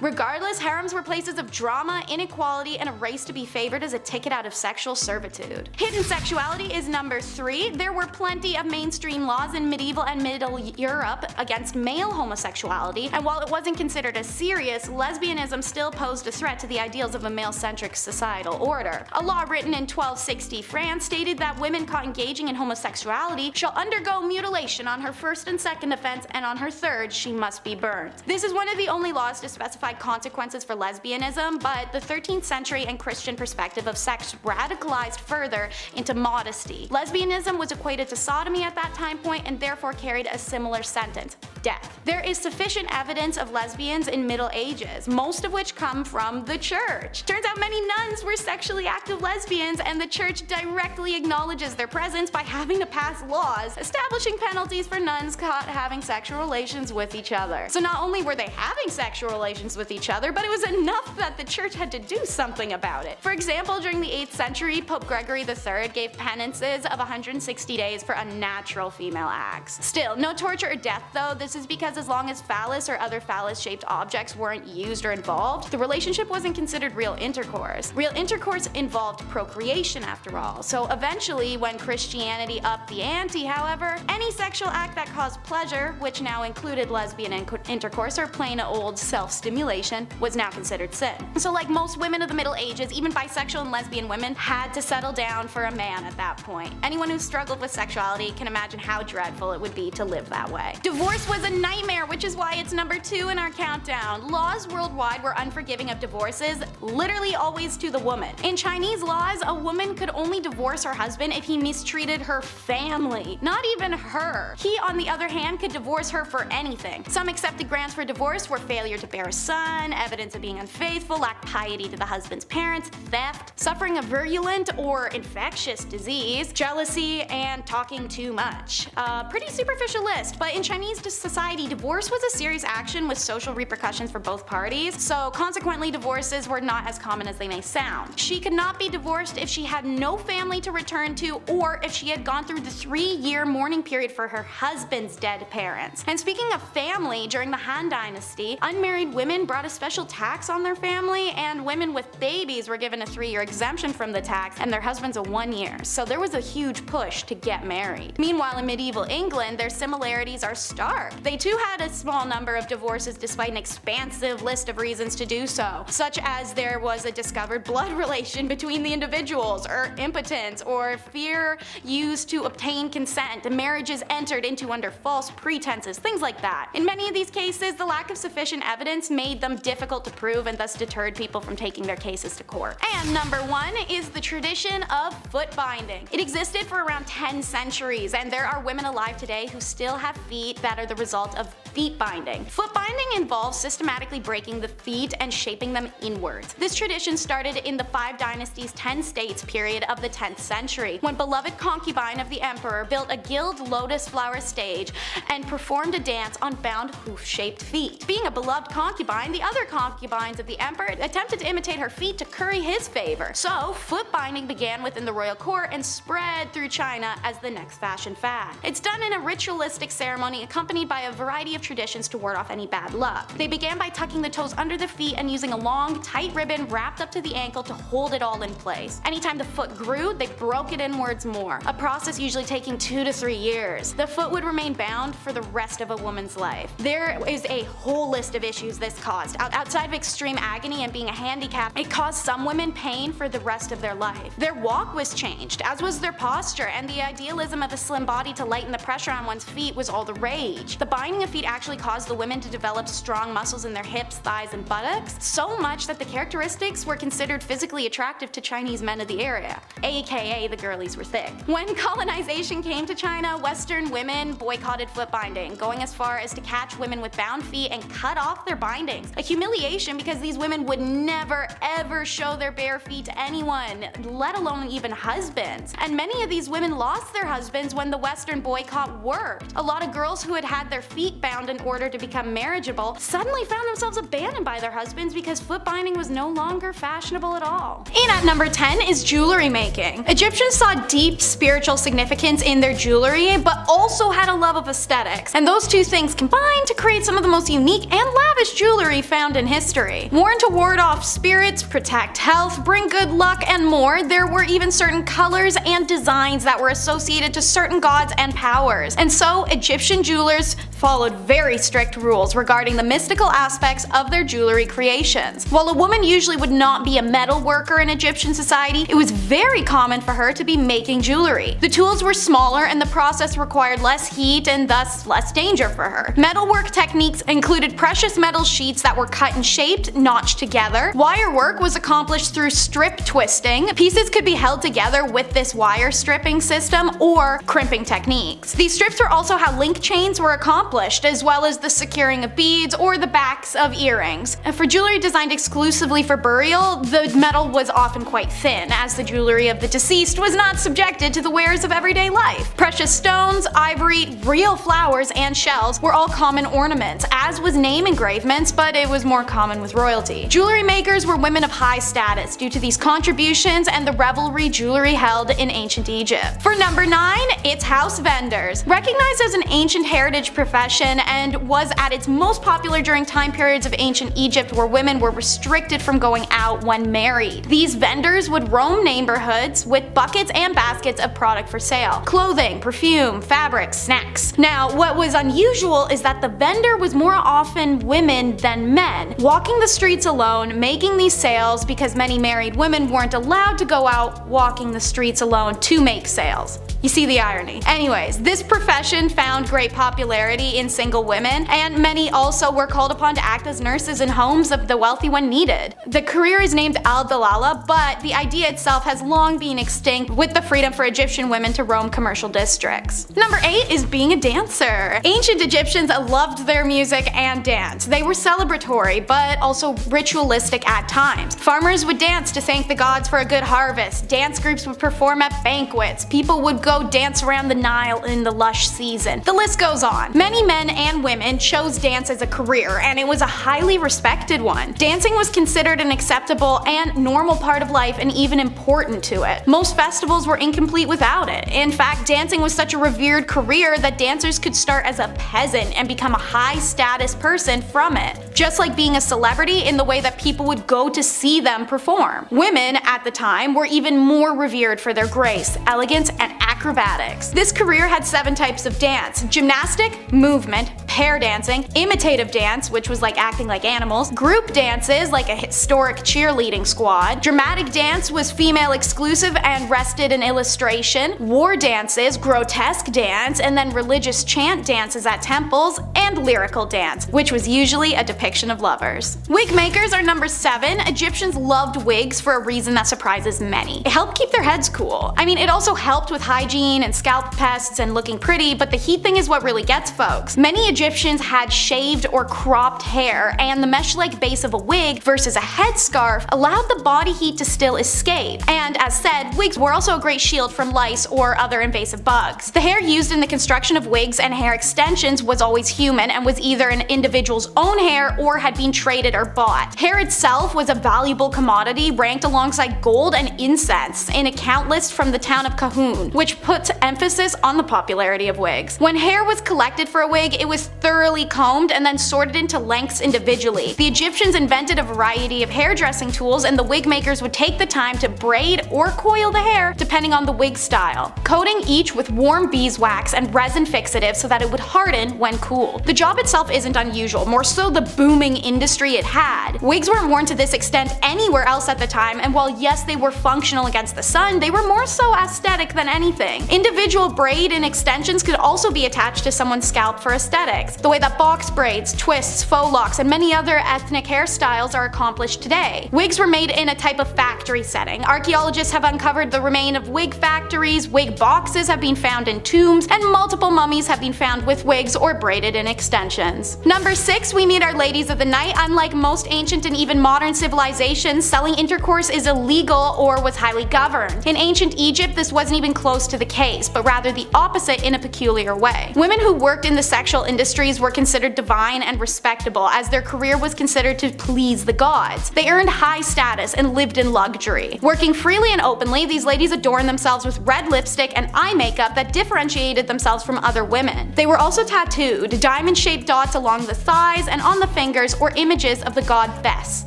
Regardless, harems were places of drama, inequality, and a race to be favored as a ticket out of sexual servitude. Hidden sexuality is number 3. There were plenty of mainstream laws in medieval and Middle Europe against male homosexuality, and while it wasn't considered as serious, lesbianism still posed a threat to the ideals of a male-centric societal order. A law written in 1260 France stated that women caught engaging in homosexuality shall undergo mutilation on her first and second offense, and on her third she must be burned. This is one of the only laws to specify consequences for lesbianism, but the 13th century and Christian perspective of sex radicalized further into modesty. Lesbianism was equated to sodomy at that time point and therefore carried a similar sentence: death. There is sufficient evidence of lesbians in Middle Ages, most of which come from the church. Turns out many nuns were sexually active lesbians, and the church directly acknowledges their presence by having to pass laws establishing penalties for nuns caught having sexual relations with each other. So not only were they having sexual relations with each other, but it was enough that the church had to do something about it. For example, during the 8th century, Pope Gregory III gave penances of 160 days for unnatural female acts. Still, no torture or death though. This is because as long as phallus or other phallus-shaped objects weren't used or involved, the relationship wasn't considered real intercourse. Real intercourse involved procreation after all. So eventually, when Christianity upped the ante, however, any sexual act that caused pleasure, which now included lesbian intercourse or plain old self-stimulation, was now considered sin. So like most women of the Middle Ages, even bisexual and lesbian women had to settle down for a man at that point. Anyone who struggled with sexuality can imagine how dreadful it would be to live that way. Divorce was a nightmare, which is why it's number 2 in our countdown. Laws worldwide were unforgiving of divorces, literally always to the woman. In Chinese laws, a woman could only divorce her husband if he mistreated her family, not even her. He, on the other hand, could divorce her for anything. Some accepted grounds for divorce were failure to bear a son, evidence of being unfaithful, lack piety to the husband's parents, theft, suffering a virulent or infectious disease, jealousy, and talking too much. A pretty superficial list, but in Chinese society, divorce was a serious action with social repercussions for both parties, so consequently divorces were not as common as they may sound. She could not be divorced if she had no family to return to, or if she had gone through the 3-year mourning period for her husband's dead parents. And speaking of family, during the Han Dynasty, unmarried women brought a special tax on their family, and women with babies were given a 3-year exemption from the tax, and their husbands a 1 year. So there was a huge push to get married. Meanwhile, in medieval England, their similarities are stark. They too had a small number of divorces despite an expansive list of reasons to do so, such as there was a discovered blood relation between the individuals, or impotence, or fear used to obtain consent, marriages entered into under false pretenses, things like that. In many of these cases, the lack of sufficient evidence made them difficult to prove and thus deterred people from taking their cases to court. And number 1 is the tradition of foot binding. It existed for around 10 centuries, and there are women alive today who still have feet that are the result of feet binding. Foot binding involves systematically breaking the feet and shaping them inwards. This tradition started in the 5 Dynasties 10 states period of the 10th century, when beloved concubine of the emperor built a gilt lotus flower stage and performed a dance on bound hoof-shaped feet. Being a beloved concubine, the other concubines of the emperor attempted to imitate her feet to curry his favor. So foot binding began within the royal court and spread through China as the next fashion fad. It's done in a ritualistic ceremony accompanied by a variety of traditions to ward off any bad luck. They began by tucking the toes under the feet and using a long, tight ribbon wrapped up to the ankle to hold it all in place. Anytime the foot grew, they broke it inwards more, a process usually taking 2 to 3 years. The foot would remain bound for the rest of a woman's life. There is a whole list of issues this caused. Outside of extreme agony and being a handicap, it caused some women pain for the rest of their life. Their walk was changed, as was their posture, and the idealism of a slim body to lighten the pressure on one's feet was all the rage. The binding of feet actually caused the women to develop strong muscles in their hips, thighs, and buttocks, so much that the characteristics were considered physically attractive to Chinese men of the area, aka the girlies were thick. When colonization came to China, Western women boycotted foot binding, going as far as to catch women with bound feet and cut off their bindings. A humiliation because these women would never ever show their bare feet to anyone, let alone even husbands. And many of these women lost their husbands when the Western boycott worked. A lot of girls who had had their feet bound in order to become marriageable suddenly found themselves abandoned by their husbands because foot binding was no longer fashionable at all. And at number 10 is jewelry making. Egyptians saw deep spiritual significance in their jewelry, but also had a love of aesthetics, and those two things combined to create some of the most unique and lavish jewelry found in history. Worn to ward off spirits, protect health, bring good luck, and more, there were even certain colors and designs that were associated to certain gods and powers. And so Egyptian jewelers followed very strict rules regarding the mystical aspects of their jewelry creations. While a woman usually would not be a metal worker in Egyptian society, it was very common for her to be making jewelry. The tools were smaller and the process required less heat and thus less danger for her. Metalwork techniques included precious metal sheets that were cut and shaped, notched together. Wire work was accomplished through strip twisting. Pieces could be held together with this wire stripping system or crimping techniques. These strips were also how link chains were accomplished, as well as the securing of beads or the backs of earrings. And for jewelry designed exclusively for burial, the metal was often quite thin, as the jewelry of the deceased was not subjected to the wares of everyday life. Precious stones, ivory, real flowers, and shells were all common ornaments, as was name engravements, but it was more common with royalty. Jewelry makers were women of high status due to these contributions and the revelry jewelry held in ancient Egypt. For number 9, it's house vendors. Recognized as an ancient heritage profession and was at its most popular during time periods of ancient Egypt where women were restricted from going out when married. These vendors would roam neighborhoods with buckets and baskets of product for sale. Clothing, perfume, fabrics, snacks. Now, what was unusual is that the vendor was more often women than men, walking the streets alone, making these sales because many married women weren't allowed to go out walking the streets alone to make sales. You see the irony. Anyways, this profession found great popularity in single women, and many also were called upon to act as nurses in homes of the wealthy when needed. The career is named al-dalala, but the idea itself has long been extinct with the freedom for Egyptian women to roam commercial districts. Number 8 is being a dancer. Ancient Egyptians loved their music and dance. They were celebratory, but also ritualistic at times. Farmers would dance to thank the gods for a good harvest. Dance groups would perform at banquets. People would go dance around the Nile in the lush season. The list goes on. Many men and women chose dance as a career, and it was a highly respected one. Dancing was considered an acceptable and normal part of life and even important to it. Most festivals were incomplete without it. In fact, dancing was such a revered career that dancers could start as a peasant and become a high status person from it, just like being a celebrity in the way that people would go to see them perform. Women at the time were even more revered for their grace, elegance, and acrobatics. This career had 7 types of dance: gymnastic, movement, pair dancing, imitative dance, which was like acting like animals, group dances like a historic cheerleading squad, dramatic dance was female exclusive and rested in illustration, war dances, grotesque dance, and then religious chant dances at temples, and lyrical dance, which was usually a depiction of lovers. Wig makers are number 7. Egyptians loved wigs for a reason that surprises many. It helped keep their heads cool. I mean, it also helped with hygiene and scalp pests and looking pretty, but the heat thing is what really gets folks. Many Egyptians had shaved or cropped hair, and the mesh-like base of a wig versus a headscarf allowed the body heat to still escape. And as said, wigs were also a great shield from lice or other invasive bugs. The hair used in the construction of wigs and hair extensions was always human and was either an individual's own hair or had been traded or bought. Hair itself was a valuable commodity ranked alongside gold and incense in a count list from the town of Kahun, which puts emphasis on the popularity of wigs. When hair was collected for a wig, it was thoroughly combed and then sorted into lengths individually. The Egyptians invented a variety of hairdressing tools, and the wig makers would take the time to braid or coil the hair depending on the wig style, coating each with warm beeswax and resin fixative so that it would harden when cooled. The job itself isn't unusual, more so the booming industry it had. Wigs weren't worn to this extent anywhere else at the time, and while yes they were functional against the sun, they were more so aesthetic than anything. Individual braid and extensions could also be attached to someone's scalp for aesthetics, the way that box braids, twists, faux locks, and many other ethnic hairstyles are accomplished today. Wigs were made in a type of factory setting. Archaeologists have uncovered the remains of wig factories, wig boxes have been found in tombs, and multiple mummies have been found with wigs or braided in extensions. Number 6, we meet our ladies of the night. Unlike most ancient and even modern civilizations, selling intercourse is illegal or was highly governed. In ancient Egypt, this wasn't even close to the case, but rather the opposite in a peculiar way. Women who worked in the sexual industries were considered divine and respectable, as their career was considered to please the gods. They earned high status and lived in luxury. Working freely and openly, these ladies adorned themselves with red lipstick and eye makeup that differentiated themselves from other women. They were also tattooed, diamond-shaped dots along the thighs and on the fingers, or images of the god Bes.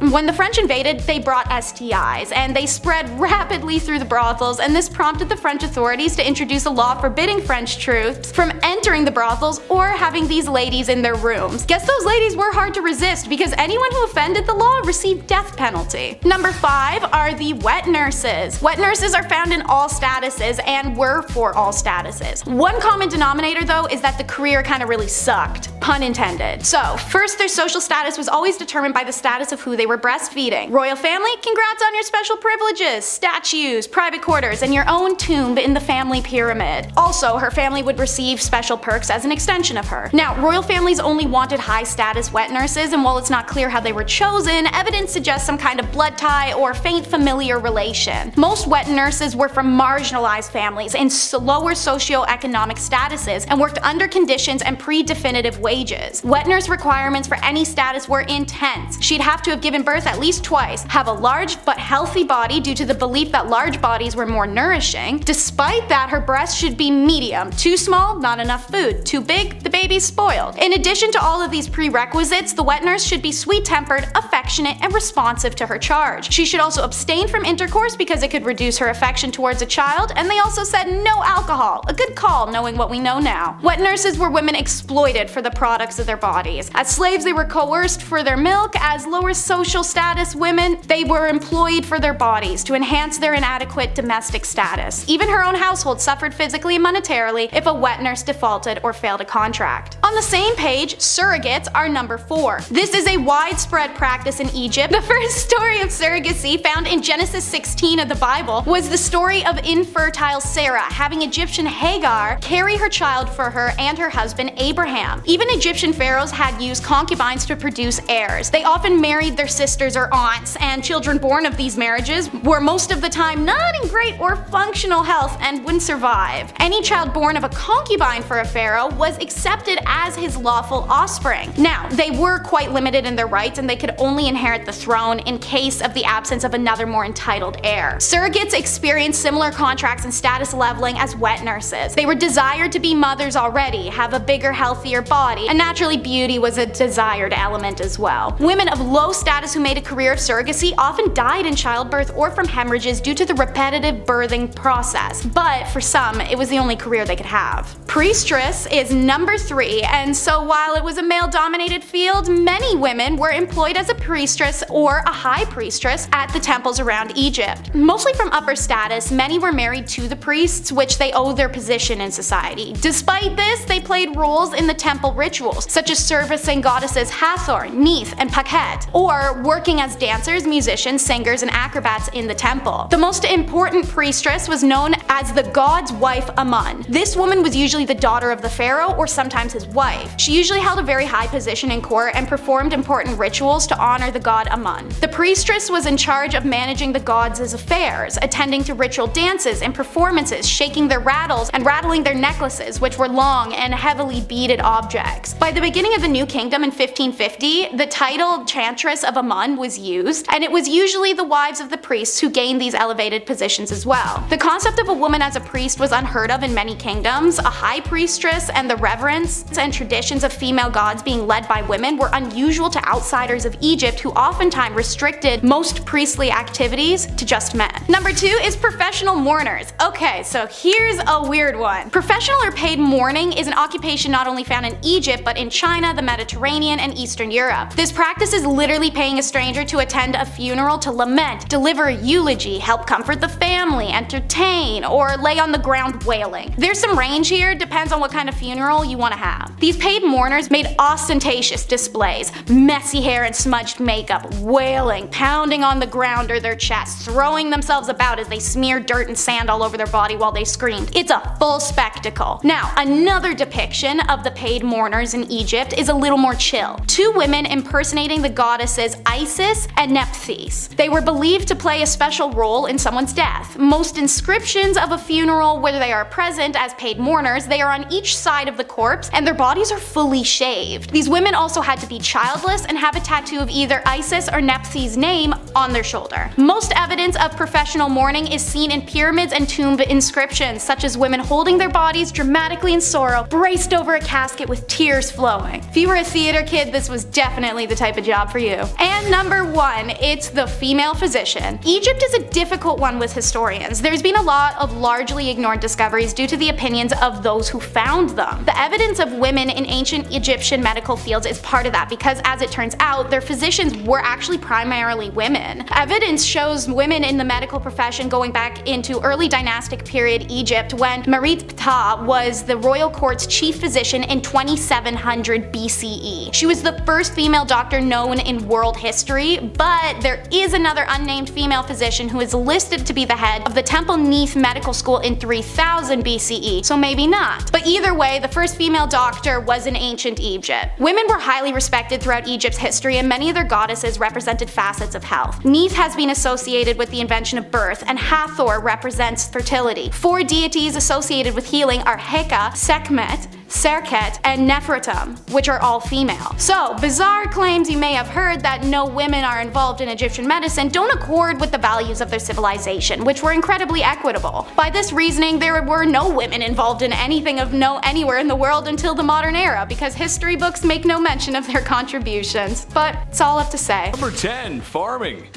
When the French invaded, they brought STIs, and they spread rapidly through the brothels, and this prompted the French authorities to introduce a law forbidding French troops from entering the brothels or having these ladies in their rooms. Guess those ladies were hard to resist, because anyone who offended the law received death penalty. Number 5 are the wet nurses. Wet nurses are found in all statuses and were for all statuses. One common denominator though is that the career kinda really sucked. Pun intended. So, first, their social status was always determined by the status of who they were breastfeeding. Royal family? Congrats on your special privileges, statues, private quarters, and your own tomb in the family pyramid. Also, her family would receive special perks as an extension of her. Now, royal families only wanted high status wet nurses, and while it's not clear how they were chosen, evidence suggests some kind of blood tie or faint familiar relation. Most wet nurses were from marginalized families in lower socioeconomic statuses and worked under conditions and pre-definitive wages. Wet nurse requirements for any status were intense. She'd have to have given birth at least twice, have a large but healthy body due to the belief that large bodies were more nourishing. Despite that, her breasts should be medium. Too small, not enough food. Too big, the baby's spoiled. In addition to all of these prerequisites, the wet nurse should be sweet-tempered, affectionate, and responsive to her charge. She should also abstain from intercourse because it could reduce her affection towards a child, and they also said no alcohol. A good call, knowing what we know now. Wet nurses were women exploited for the products of their bodies. As slaves, they were coerced for their milk. As lower social status women, they were employed for their bodies to enhance their inadequate domestic status. Even her own household suffered physically and monetarily if a wet nurse defaulted or failed a contract. On the same page, surrogates are number 4. This is a widespread practice in Egypt. The first story of surrogacy found in Genesis 16 of the Bible was the story of infertile Sarah having Egyptian Hagar carry her child for her and her husband Abraham. Even Egyptian pharaohs had used concubines to produce heirs. They often married their sisters or aunts, and children born of these marriages were most of the time not in great or functional health and wouldn't survive. Any child born of a concubine for a pharaoh was accepted as his lawful offspring. Now, they were quite limited in their rights, and they could only inherit the throne in case of the absence of another more entitled heir. Surrogates experienced similar contracts and status leveling as wet nurses. They were desired to be mothers already, have a bigger, healthier body, and naturally beauty was a desired element as well. Women of low status who made a career of surrogacy often died in childbirth or from hemorrhages due to the repetitive birthing process, but for some, it was the only career they could have. Priestess is number 3, and so while it was a male-dominated field, many women were employed as a priestess or a high priestess at the temples around Egypt. Mostly from upper status, many were married to the priests, which they owed their position in society. Despite this, they played roles in the temple rituals, such as servicing goddesses Hathor, Neith, and Pakhet, or working as dancers, musicians, singers, and acrobats in the temple. The most important priestess was known as the god's wife Amun. This woman was usually the daughter of the pharaoh or sometimes his wife. She usually held a very high position in court and performed important rituals to honor the god Amun. The priestess was in charge of managing the gods' affairs, attending to ritual dances and performances, shaking their rattles and rattling their necklaces, which were long and heavily beaded objects. By the beginning of the New Kingdom in 1550, the title Chantress of Amun was used, and it was usually the wives of the priests who gained these elevated positions as well. The concept of a woman as a priest was unheard of in many kingdoms. A high high priestess and the reverence and traditions of female gods being led by women were unusual to outsiders of Egypt, who oftentimes restricted most priestly activities to just men. Number 2 is professional mourners. Okay, so here's a weird one. Professional or paid mourning is an occupation not only found in Egypt, but in China, the Mediterranean, and Eastern Europe. This practice is literally paying a stranger to attend a funeral to lament, deliver a eulogy, help comfort the family, entertain, or lay on the ground wailing. There's some range here, depends on what kind of funeral you want to have. These paid mourners made ostentatious displays, messy hair and smudged makeup, wailing, pounding on the ground or their chests, throwing themselves about as they smeared dirt and sand all over their body while they screamed. It's a full spectacle. Now, another depiction of the paid mourners in Egypt is a little more chill. 2 women impersonating the goddesses Isis and Nephthys. They were believed to play a special role in someone's death. Most inscriptions of a funeral where they are present as paid mourners, they are on each side of the corpse and their bodies are fully shaved. These women also had to be childless and have a tattoo of either Isis or Nephthys' name on their shoulder. Most evidence of professional mourning is seen in pyramids and tomb inscriptions, such as women holding their bodies dramatically in sorrow, braced over a casket with tears flowing. If you were a theater kid, this was definitely the type of job for you. And number 1, it's the female physician. Egypt is a difficult one with historians. There's been a lot of largely ignored discoveries due to the opinions of those who found them. The evidence of women in ancient Egyptian medical fields is part of that because, as it turns out, their physicians were actually primarily women. Evidence shows women in the medical profession going back into early dynastic period Egypt, when Marit Ptah was the royal court's chief physician in 2700 BCE. She was the first female doctor known in world history, but there is another unnamed female physician who is listed to be the head of the Temple Neith Medical School in 3000 BCE, so maybe not. But either way, the first female doctor was in ancient Egypt. Women were highly respected throughout Egypt's history, and many of their goddesses represented facets of health. Neith has been associated with the invention of birth, and Hathor represents fertility. 4 deities associated with healing are Heka, Sekhmet, Serket, and Nefertum, which are all female. So, bizarre claims you may have heard that no women are involved in Egyptian medicine don't accord with the values of their civilization, which were incredibly equitable. By this reasoning, there were no women involved in anything of note anywhere in the world until the modern era, because history books make no mention of their contributions. But it's all up to say. Number 10, farming.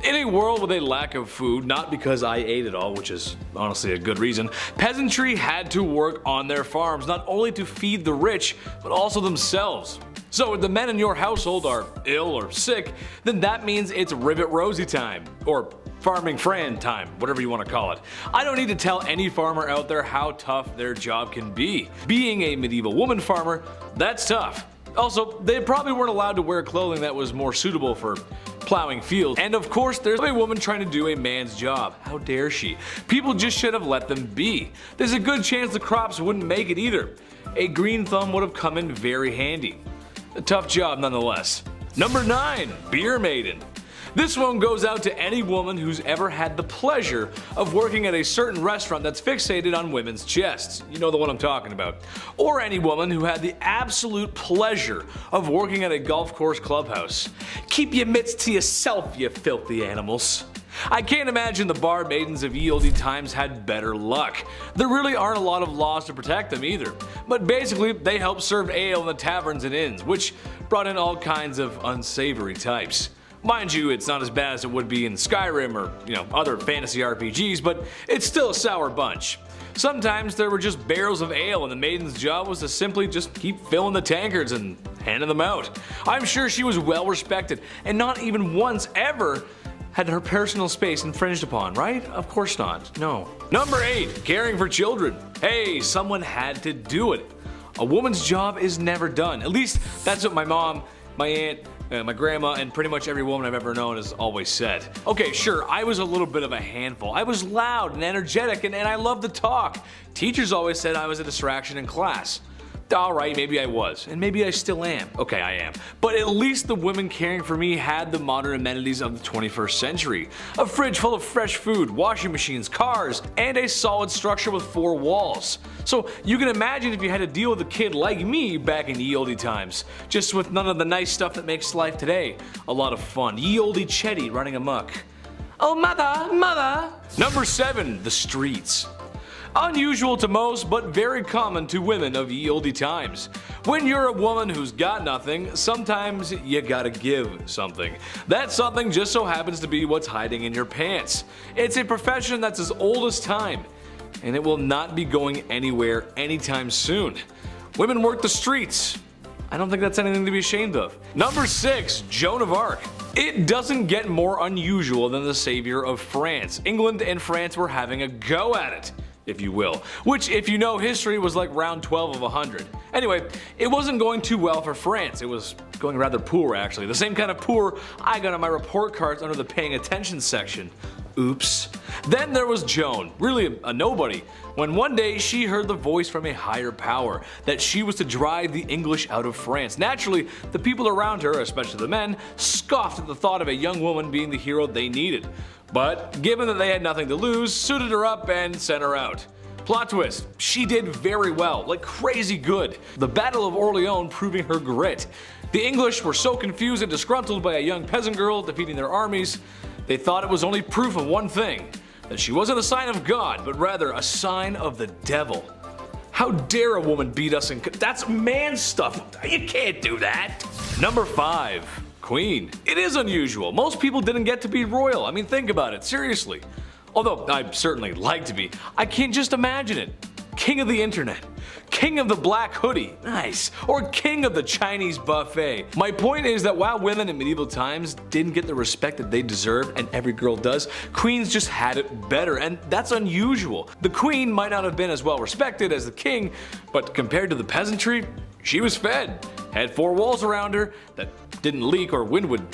In a world with a lack of food, not because I ate it all, which is honestly a good reason, peasantry had to work on their farms, not only to feed the rich, but also themselves. So if the men in your household are ill or sick, then that means it's Rivet Rosie time, or farming Fran time, whatever you want to call it. I don't need to tell any farmer out there how tough their job can be. Being a medieval woman farmer, that's tough. Also, they probably weren't allowed to wear clothing that was more suitable for plowing fields. And of course, there's a woman trying to do a man's job. How dare she? People just should have let them be. There's a good chance the crops wouldn't make it either. A green thumb would have come in very handy. A tough job nonetheless. Number 9, beer maiden. This one goes out to any woman who's ever had the pleasure of working at a certain restaurant that's fixated on women's chests. You know the one I'm talking about. Or any woman who had the absolute pleasure of working at a golf course clubhouse. Keep your mitts to yourself, you filthy animals. I can't imagine the bar maidens of ye olde times had better luck. There really aren't a lot of laws to protect them either. But basically, they helped serve ale in the taverns and inns, which brought in all kinds of unsavory types. Mind you, it's not as bad as it would be in Skyrim or, other fantasy RPGs, but it's still a sour bunch. Sometimes there were just barrels of ale and the maiden's job was to simply just keep filling the tankards and handing them out. I'm sure she was well respected and not even once ever had her personal space infringed upon, right? Of course not, no. Number 8, caring for children. Hey, someone had to do it. A woman's job is never done. At least that's what my mom, my aunt, my grandma, and pretty much every woman I've ever known has always said. Okay, sure, I was a little bit of a handful. I was loud and energetic and I loved to talk. Teachers always said I was a distraction in class. Alright, maybe I was, and maybe I still am. Okay, I am. But at least the women caring for me had the modern amenities of the 21st century. A fridge full of fresh food, washing machines, cars, and a solid structure with 4 walls. So you can imagine if you had to deal with a kid like me back in ye olde times, just with none of the nice stuff that makes life today a lot of fun. Ye olde Chetty running amok. Oh mother, mother! Number 7, the streets. Unusual to most, but very common to women of ye olde times. When you're a woman who's got nothing, sometimes you gotta give something. That something just so happens to be what's hiding in your pants. It's a profession that's as old as time, and it will not be going anywhere anytime soon. Women work the streets. I don't think that's anything to be ashamed of. Number 6, Joan of Arc. It doesn't get more unusual than the savior of France. England and France were having a go at it, if you will, which, if you know history, was like round 12 of 100. Anyway, it wasn't going too well for France. It was going rather poor, actually. The same kind of poor I got on my report cards under the paying attention section. Oops. Then there was Joan, really a nobody, when one day she heard the voice from a higher power that she was to drive the English out of France. Naturally, the people around her, especially the men, scoffed at the thought of a young woman being the hero they needed. But given that they had nothing to lose, suited her up and sent her out. Plot twist, she did very well, like crazy good. The Battle of Orleans proving her grit. The English were so confused and disgruntled by a young peasant girl defeating their armies, they thought it was only proof of one thing, that she wasn't a sign of God, but rather a sign of the devil. How dare a woman beat us in that's man stuff, you can't do that. Number 5. Queen. It is unusual. Most people didn't get to be royal. I mean, think about it, seriously. Although I'd certainly like to be, I can't just imagine it. King of the internet. King of the black hoodie, nice, or king of the Chinese buffet. My point is that while women in medieval times didn't get the respect that they deserve, and every girl does, queens just had it better, and that's unusual. The queen might not have been as well respected as the king, but compared to the peasantry, she was fed, had 4 walls around her that didn't leak or wind would,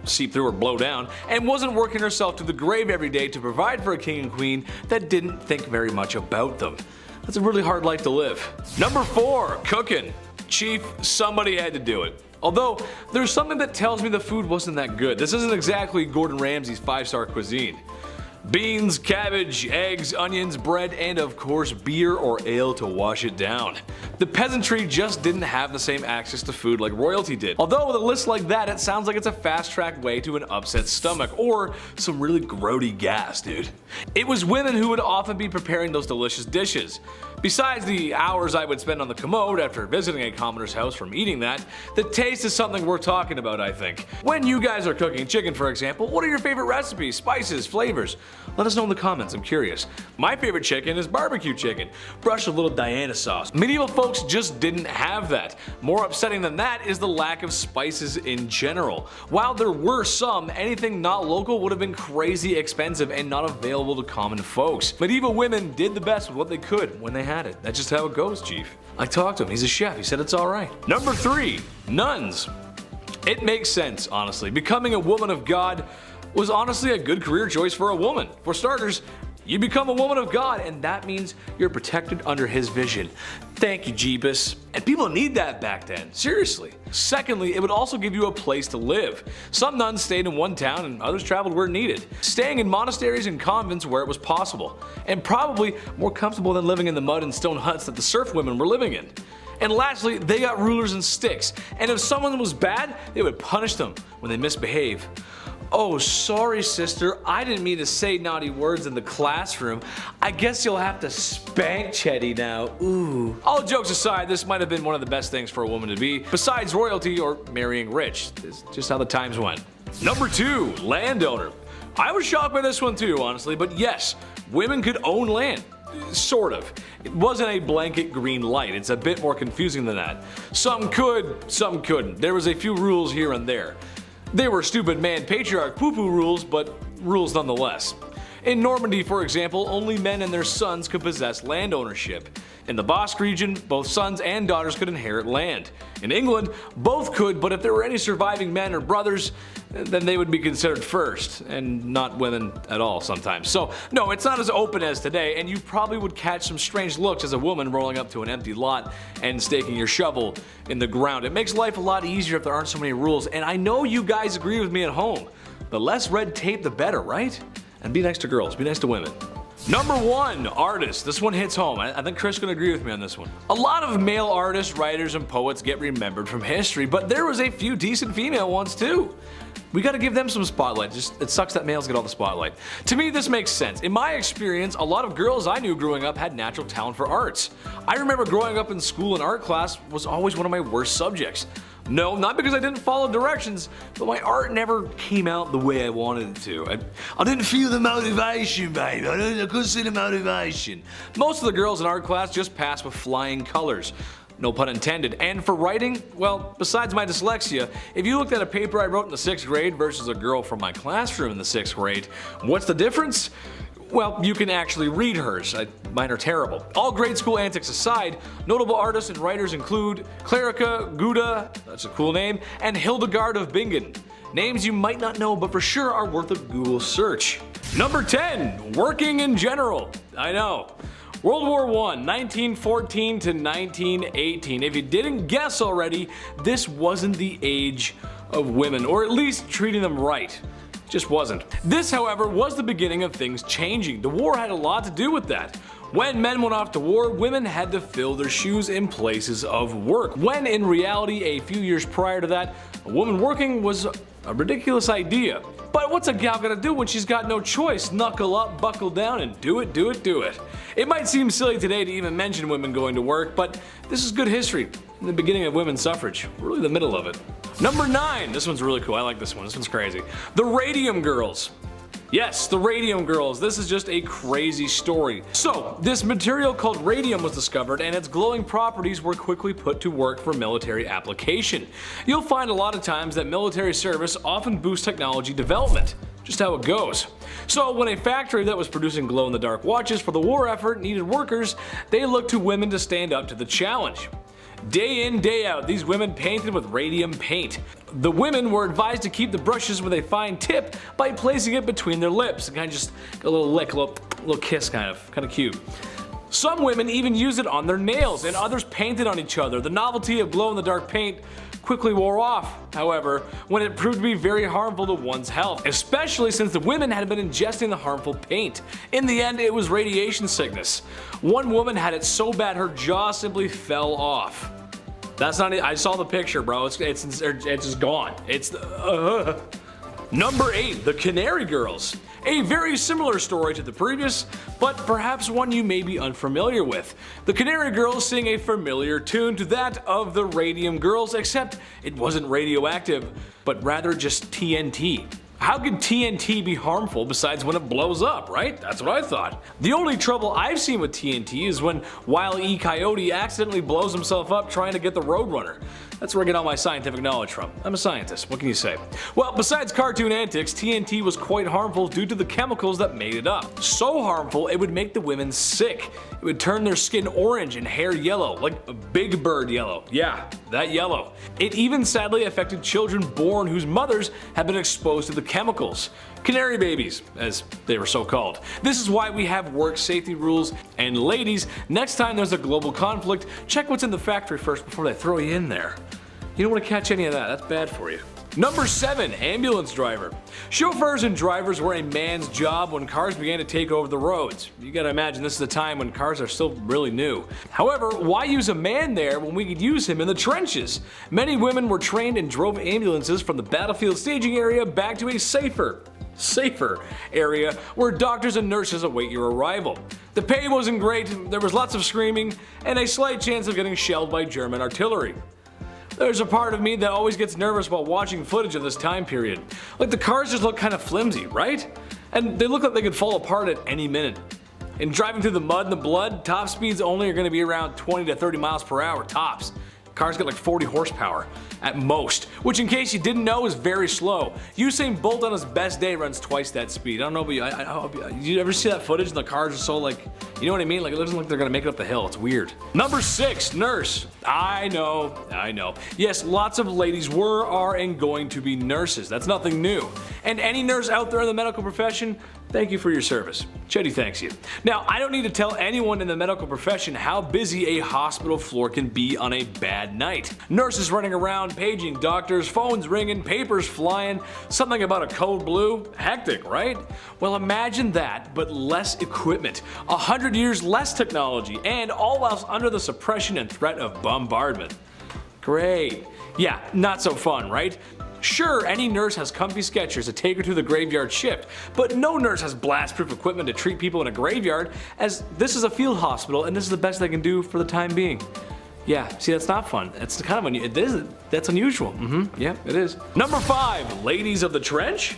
seep through or blow down, and wasn't working herself to the grave every day to provide for a king and queen that didn't think very much about them. That's a really hard life to live. Number 4, cooking. Chief, somebody had to do it. Although, there's something that tells me the food wasn't that good. This isn't exactly Gordon Ramsay's 5-star cuisine. Beans, cabbage, eggs, onions, bread, and of course beer or ale to wash it down. The peasantry just didn't have the same access to food like royalty did. Although with a list like that, it sounds like it's a fast-track way to an upset stomach or some really grody gas, dude. It was women who would often be preparing those delicious dishes. Besides the hours I would spend on the commode after visiting a commoner's house from eating that, the taste is something worth talking about, I think. When you guys are cooking chicken, for example, what are your favorite recipes, spices, flavors? Let us know in the comments, I'm curious. My favorite chicken is barbecue chicken. Brush a little Diana sauce. Medieval folks just didn't have that. More upsetting than that is the lack of spices in general. While there were some, anything not local would have been crazy expensive and not available to common folks. Medieval women did the best with what they could when they had it. That's just how it goes, Chief. I talked to him, he's a chef, he said it's alright. Number 3, nuns. It makes sense, honestly. Becoming a woman of God was honestly a good career choice for a woman. For starters, you become a woman of God, and that means you're protected under his vision. Thank you, Jeebus. And people need that back then, seriously. Secondly, it would also give you a place to live. Some nuns stayed in one town and others traveled where needed, staying in monasteries and convents where it was possible, and probably more comfortable than living in the mud and stone huts that the serf women were living in. And lastly, they got rulers and sticks, and if someone was bad, they would punish them when they misbehave. Oh, sorry sister, I didn't mean to say naughty words in the classroom. I guess you'll have to spank Chetty now, ooh. All jokes aside, this might have been one of the best things for a woman to be, besides royalty or marrying rich. It's just how the times went. Number 2, landowner. I was shocked by this one too, honestly, but yes, women could own land. Sort of. It wasn't a blanket green light, it's a bit more confusing than that. Some could, some couldn't. There was a few rules here and there. They were stupid man patriarch poo-poo rules, but rules nonetheless. In Normandy, for example, only men and their sons could possess land ownership. In the Basque region, both sons and daughters could inherit land. In England, both could, but if there were any surviving men or brothers, then they would be considered first, and not women at all sometimes. So no, it's not as open as today, and you probably would catch some strange looks as a woman rolling up to an empty lot and staking your shovel in the ground. It makes life a lot easier if there aren't so many rules, and I know you guys agree with me at home. The less red tape, the better, right? And be nice to girls, be nice to women. Number 1, artists. This one hits home. I think Chris can agree with me on this one. A lot of male artists, writers, and poets get remembered from history, but there was a few decent female ones too. We gotta give them some spotlight. It sucks that males get all the spotlight. To me, this makes sense. In my experience, a lot of girls I knew growing up had natural talent for arts. I remember growing up in school, and art class was always one of my worst subjects. No, not because I didn't follow directions, but my art never came out the way I wanted it to. I didn't feel the motivation, babe. I couldn't see the motivation. Most of the girls in art class just passed with flying colors. No pun intended. And for writing, well, besides my dyslexia, if you looked at a paper I wrote in the 6th grade versus a girl from my classroom in the 6th grade, what's the difference? Well, you can actually read hers. Mine are terrible. All grade school antics aside, notable artists and writers include Clarica Gouda, that's a cool name, and Hildegard of Bingen. Names you might not know, but for sure are worth a Google search. Number 10, working in general. I know. World War I, 1914 to 1918. If you didn't guess already, this wasn't the age of women, or at least treating them right. Just wasn't. This, however, was the beginning of things changing. The war had a lot to do with that. When men went off to war, women had to fill their shoes in places of work, when in reality, a few years prior to that, a woman working was a ridiculous idea. But what's a gal gonna do when she's got no choice? Knuckle up, buckle down, and do it, do it, do it. It might seem silly today to even mention women going to work, but this is good history. In the beginning of women's suffrage, really the middle of it. Number 9, this one's really cool, I like this one, this one's crazy. The Radium Girls. Yes, the Radium Girls. This is just a crazy story. So, this material called radium was discovered, and its glowing properties were quickly put to work for military application. You'll find a lot of times that military service often boosts technology development. Just how it goes. So when a factory that was producing glow-in-the-dark watches for the war effort needed workers, they looked to women to stand up to the challenge. Day in, day out, these women painted with radium paint. The women were advised to keep the brushes with a fine tip by placing it between their lips. Kind of just a little lick, a little kiss kind of cute. Some women even used it on their nails, and others painted on each other. The novelty of glow-in-the-dark paint quickly wore off, however, when it proved to be very harmful to one's health, especially since the women had been ingesting the harmful paint. In the end, it was radiation sickness. One woman had it so bad her jaw simply fell off. That's not it. I saw the picture, bro. It's just gone. Number 8, the Canary Girls. A very similar story to the previous, but perhaps one you may be unfamiliar with. The Canary Girls sing a familiar tune to that of the Radium Girls, except it wasn't radioactive, but rather just TNT. How could TNT be harmful besides when it blows up, right? That's what I thought. The only trouble I've seen with TNT is when Wile E. Coyote accidentally blows himself up trying to get the Roadrunner. That's where I get all my scientific knowledge from. I'm a scientist, what can you say? Well, besides cartoon antics, TNT was quite harmful due to the chemicals that made it up. So harmful, it would make the women sick. It would turn their skin orange and hair yellow, like a Big Bird yellow. Yeah, that yellow. It even sadly affected children born whose mothers had been exposed to the chemicals. Canary babies, as they were so called. This is why we have work safety rules, and ladies, next time there's a global conflict, check what's in the factory first before they throw you in there. You don't want to catch any of that, that's bad for you. Number 7, ambulance driver. Chauffeurs and drivers were a man's job when cars began to take over the roads. You gotta imagine this is a time when cars are still really new. However, why use a man there when we could use him in the trenches? Many women were trained and drove ambulances from the battlefield staging area back to a safer area where doctors and nurses await your arrival. The pay wasn't great, there was lots of screaming, and a slight chance of getting shelled by German artillery. There's a part of me that always gets nervous while watching footage of this time period. Like the cars just look kind of flimsy, right? And they look like they could fall apart at any minute. And driving through the mud and the blood, top speeds only are going to be around 20 to 30 miles per hour tops. Cars get like 40 horsepower at most, which in case you didn't know is very slow. Usain Bolt on his best day runs twice that speed. I don't know, but you ever see that footage and the cars are so like, you know what I mean? Like it doesn't look like they're gonna make it up the hill, it's weird. Number 6, nurse. I know. Yes, lots of ladies were, are, and going to be nurses. That's nothing new. And any nurse out there in the medical profession, Thank you for your service. Chetty thanks you. Now, I don't need to tell anyone in the medical profession how busy a hospital floor can be on a bad night. Nurses running around, paging doctors, phones ringing, papers flying, something about a code blue. Hectic, right? Well, imagine that, but less equipment, 100 years less technology, and all whilst under the suppression and threat of bombardment. Great. Yeah, not so fun, right? Sure, any nurse has comfy Skechers to take her to the graveyard shift, but no nurse has blast-proof equipment to treat people in a graveyard, as this is a field hospital and this is the best they can do for the time being. Yeah, see, that's not fun. That's kind of that's unusual. Yeah, it is. Number 5, ladies of the trench.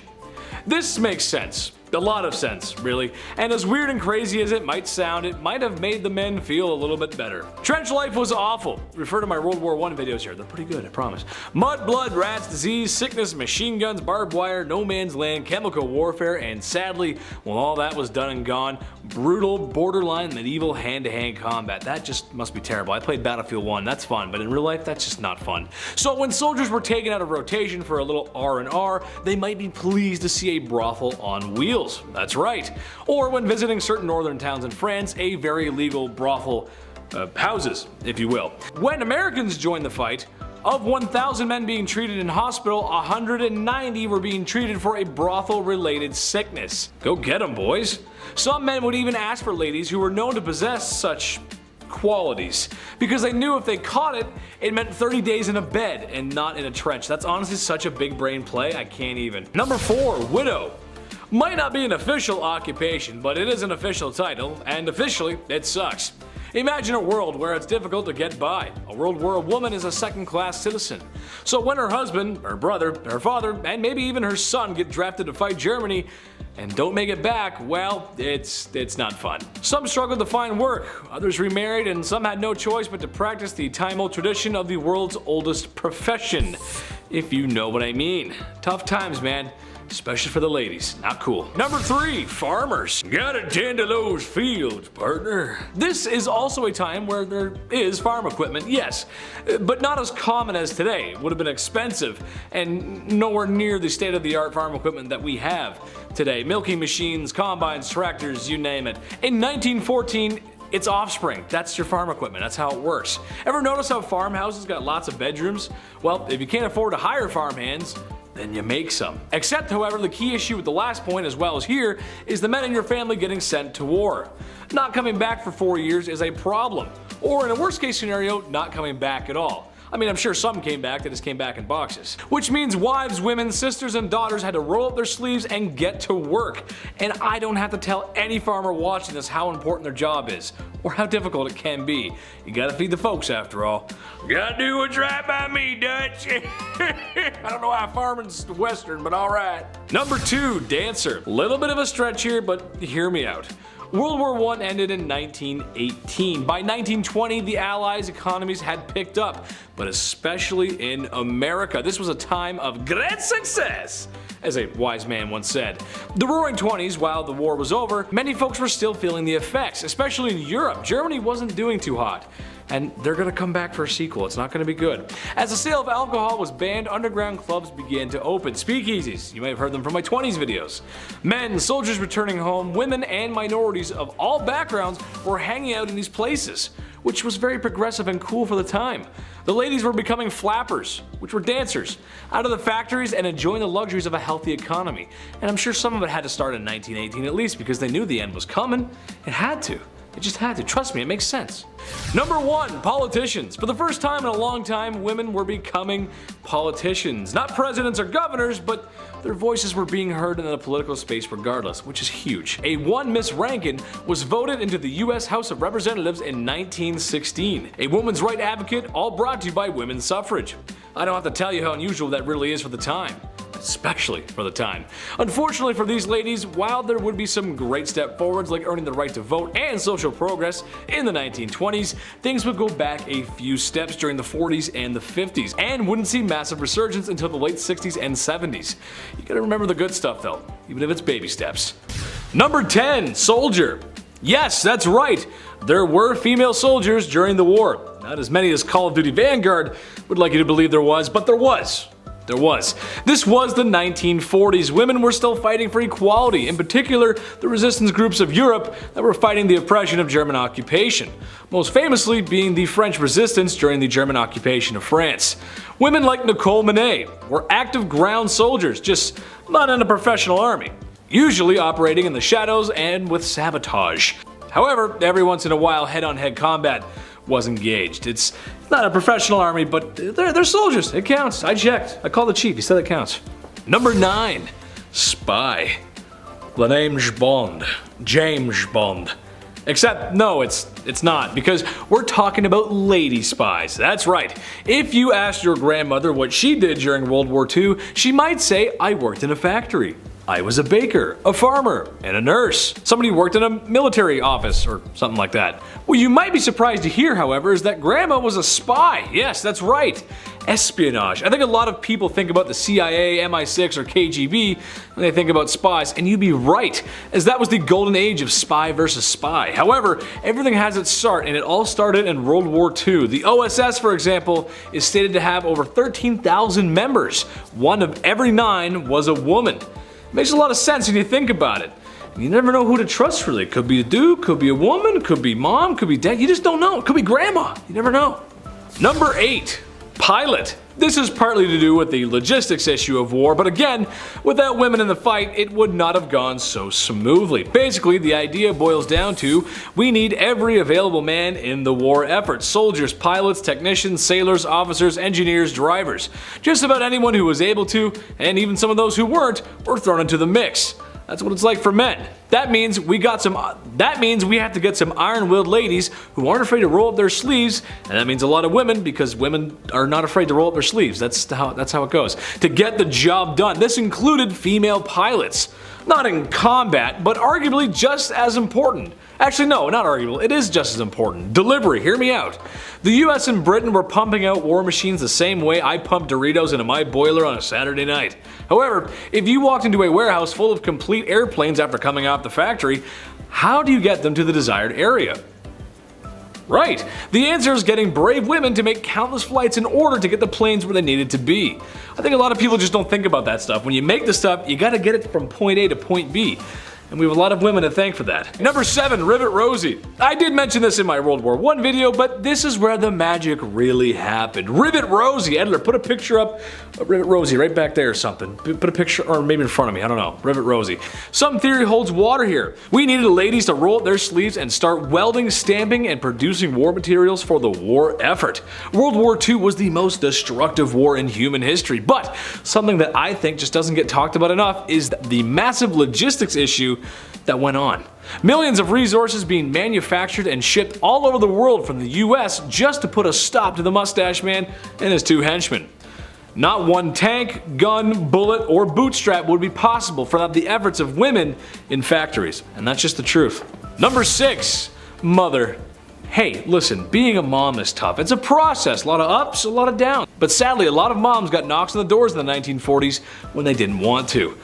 This makes sense. A lot of sense, really. And as weird and crazy as it might sound, it might have made the men feel a little bit better. Trench life was awful. Refer to my World War I videos here. They're pretty good, I promise. Mud, blood, rats, disease, sickness, machine guns, barbed wire, no man's land, chemical warfare, and sadly, when all that was done and gone, brutal, borderline, medieval hand-to-hand combat. That just must be terrible. I played Battlefield 1. That's fun, but in real life, that's just not fun. So when soldiers were taken out of rotation for a little R&R, they might be pleased to see a brothel on wheels. That's right. Or when visiting certain northern towns in France, a very legal brothel houses, if you will. When Americans joined the fight, of 1,000 men being treated in hospital, 190 were being treated for a brothel-related sickness. Go get 'em, boys. Some men would even ask for ladies who were known to possess such qualities, because they knew if they caught it, it meant 30 days in a bed and not in a trench. That's honestly such a big brain play, I can't even. Number 4, widow. Might not be an official occupation, but it is an official title, and officially, it sucks. Imagine a world where it's difficult to get by, a world where a woman is a second-class citizen. So when her husband, her brother, her father, and maybe even her son get drafted to fight Germany and don't make it back, well, it's not fun. Some struggled to find work, others remarried, and some had no choice but to practice the time-old tradition of the world's oldest profession, if you know what I mean. Tough times, man. Especially for the ladies. Not cool. Number 3, farmers. Gotta tend to those fields, partner. This is also a time where there is farm equipment, yes, but not as common as today. It would have been expensive and nowhere near the state-of-the-art farm equipment that we have today. Milking machines, combines, tractors, you name it. In 1914, it's offspring. That's your farm equipment. That's how it works. Ever notice how farmhouses got lots of bedrooms? Well, if you can't afford to hire farmhands, then you make some. Except, however, the key issue with the last point as well as here is the men in your family getting sent to war. Not coming back for 4 years is a problem. Or in a worst case scenario, not coming back at all. I mean, I'm sure some came back, they just came back in boxes. Which means wives, women, sisters, and daughters had to roll up their sleeves and get to work. And I don't have to tell any farmer watching this how important their job is, or how difficult it can be. You gotta feed the folks after all. Gotta do what's right by me, Dutch. I don't know how farming's Western, but alright. Number 2, dancer. Little bit of a stretch here, but hear me out. World War I ended in 1918. By 1920, the Allies' economies had picked up, but especially in America. This was a time of great success, as a wise man once said. The Roaring 20s, while the war was over, many folks were still feeling the effects, especially in Europe. Germany wasn't doing too hot. And they're gonna come back for a sequel. It's not gonna be good. As the sale of alcohol was banned, underground clubs began to open. Speakeasies, you may have heard them from my 20s videos. Men, soldiers returning home, women, and minorities of all backgrounds were hanging out in these places, which was very progressive and cool for the time. The ladies were becoming flappers, which were dancers, out of the factories and enjoying the luxuries of a healthy economy. And I'm sure some of it had to start in 1918 at least, because they knew the end was coming. It had to. It just had to. Trust me, it makes sense. Number 1, politicians. For the first time in a long time, women were becoming politicians. Not presidents or governors, but their voices were being heard in the political space regardless, which is huge. A one Miss Rankin was voted into the US House of Representatives in 1916. A woman's right advocate, all brought to you by women's suffrage. I don't have to tell you how unusual that really is for the time. Especially for the time. Unfortunately for these ladies, while there would be some great step forwards like earning the right to vote and social progress in the 1920s, things would go back a few steps during the 40s and the 50s, and wouldn't see massive resurgence until the late 60s and 70s. You gotta remember the good stuff though, even if it's baby steps. Number 10, soldier. Yes, that's right. There were female soldiers during the war. Not as many as Call of Duty Vanguard would like you to believe there was, but there was. There was. This was the 1940s. Women were still fighting for equality, in particular the resistance groups of Europe that were fighting the oppression of German occupation, most famously being the French resistance during the German occupation of France. Women like Nicole Monet were active ground soldiers, just not in a professional army, usually operating in the shadows and with sabotage. However, every once in a while head-on-head combat was engaged. It's not a professional army, but they're soldiers. It counts. I checked. I called the chief. He said it counts. Number 9. Spy. The name's Bond. James Bond. Except, no, it's not, because we're talking about lady spies. That's right. If you asked your grandmother what she did during World War II, she might say, I worked in a factory. I was a baker, a farmer, and a nurse. Somebody who worked in a military office or something like that. What you might be surprised to hear, however, is that Grandma was a spy. Yes, that's right. Espionage. I think a lot of people think about the CIA, MI6, or KGB when they think about spies, and you'd be right, as that was the golden age of spy versus spy. However, everything has its start, and it all started in World War II. The OSS, for example, is stated to have over 13,000 members. 1 of every 9 was a woman. Makes a lot of sense when you think about it. And you never know who to trust really. Could be a dude, could be a woman, could be mom, could be dad. You just don't know. It could be grandma. You never know. Number 8. Pilot. This is partly to do with the logistics issue of war, but again, without women in the fight, it would not have gone so smoothly. Basically, the idea boils down to, we need every available man in the war effort. Soldiers, pilots, technicians, sailors, officers, engineers, drivers. Just about anyone who was able to, and even some of those who weren't, were thrown into the mix. That's what it's like for men. That means we have to get some iron-willed ladies who aren't afraid to roll up their sleeves, and that means a lot of women, because women are not afraid to roll up their sleeves. That's how it goes. To get the job done. This included female pilots. Not in combat, but arguably just as important. Actually, no, not arguable. It is just as important. Delivery, hear me out. The US and Britain were pumping out war machines the same way I pump Doritos into my boiler on a Saturday night. However, if you walked into a warehouse full of complete airplanes after coming off the factory, how do you get them to the desired area? Right, the answer is getting brave women to make countless flights in order to get the planes where they needed to be. I think a lot of people just don't think about that stuff. When you make the stuff, you gotta get it from point A to point B. And we have a lot of women to thank for that. Number 7, Rivet Rosie. I did mention this in my World War I video, but this is where the magic really happened. Rivet Rosie. Editor, put a picture up of Rivet Rosie right back there or something. Put a picture, or maybe in front of me, I don't know. Rivet Rosie. Some theory holds water here. We needed ladies to roll up their sleeves and start welding, stamping, and producing war materials for the war effort. World War II was the most destructive war in human history, but something that I think just doesn't get talked about enough is the massive logistics issue that went on. Millions of resources being manufactured and shipped all over the world from the US just to put a stop to the mustache man and his 2 henchmen. Not one tank, gun, bullet, or bootstrap would be possible without the efforts of women in factories. And that's just the truth. Number 6. Mother. Hey, listen, being a mom is tough. It's a process, a lot of ups, a lot of downs. But sadly, a lot of moms got knocks on the doors in the 1940s when they didn't want to.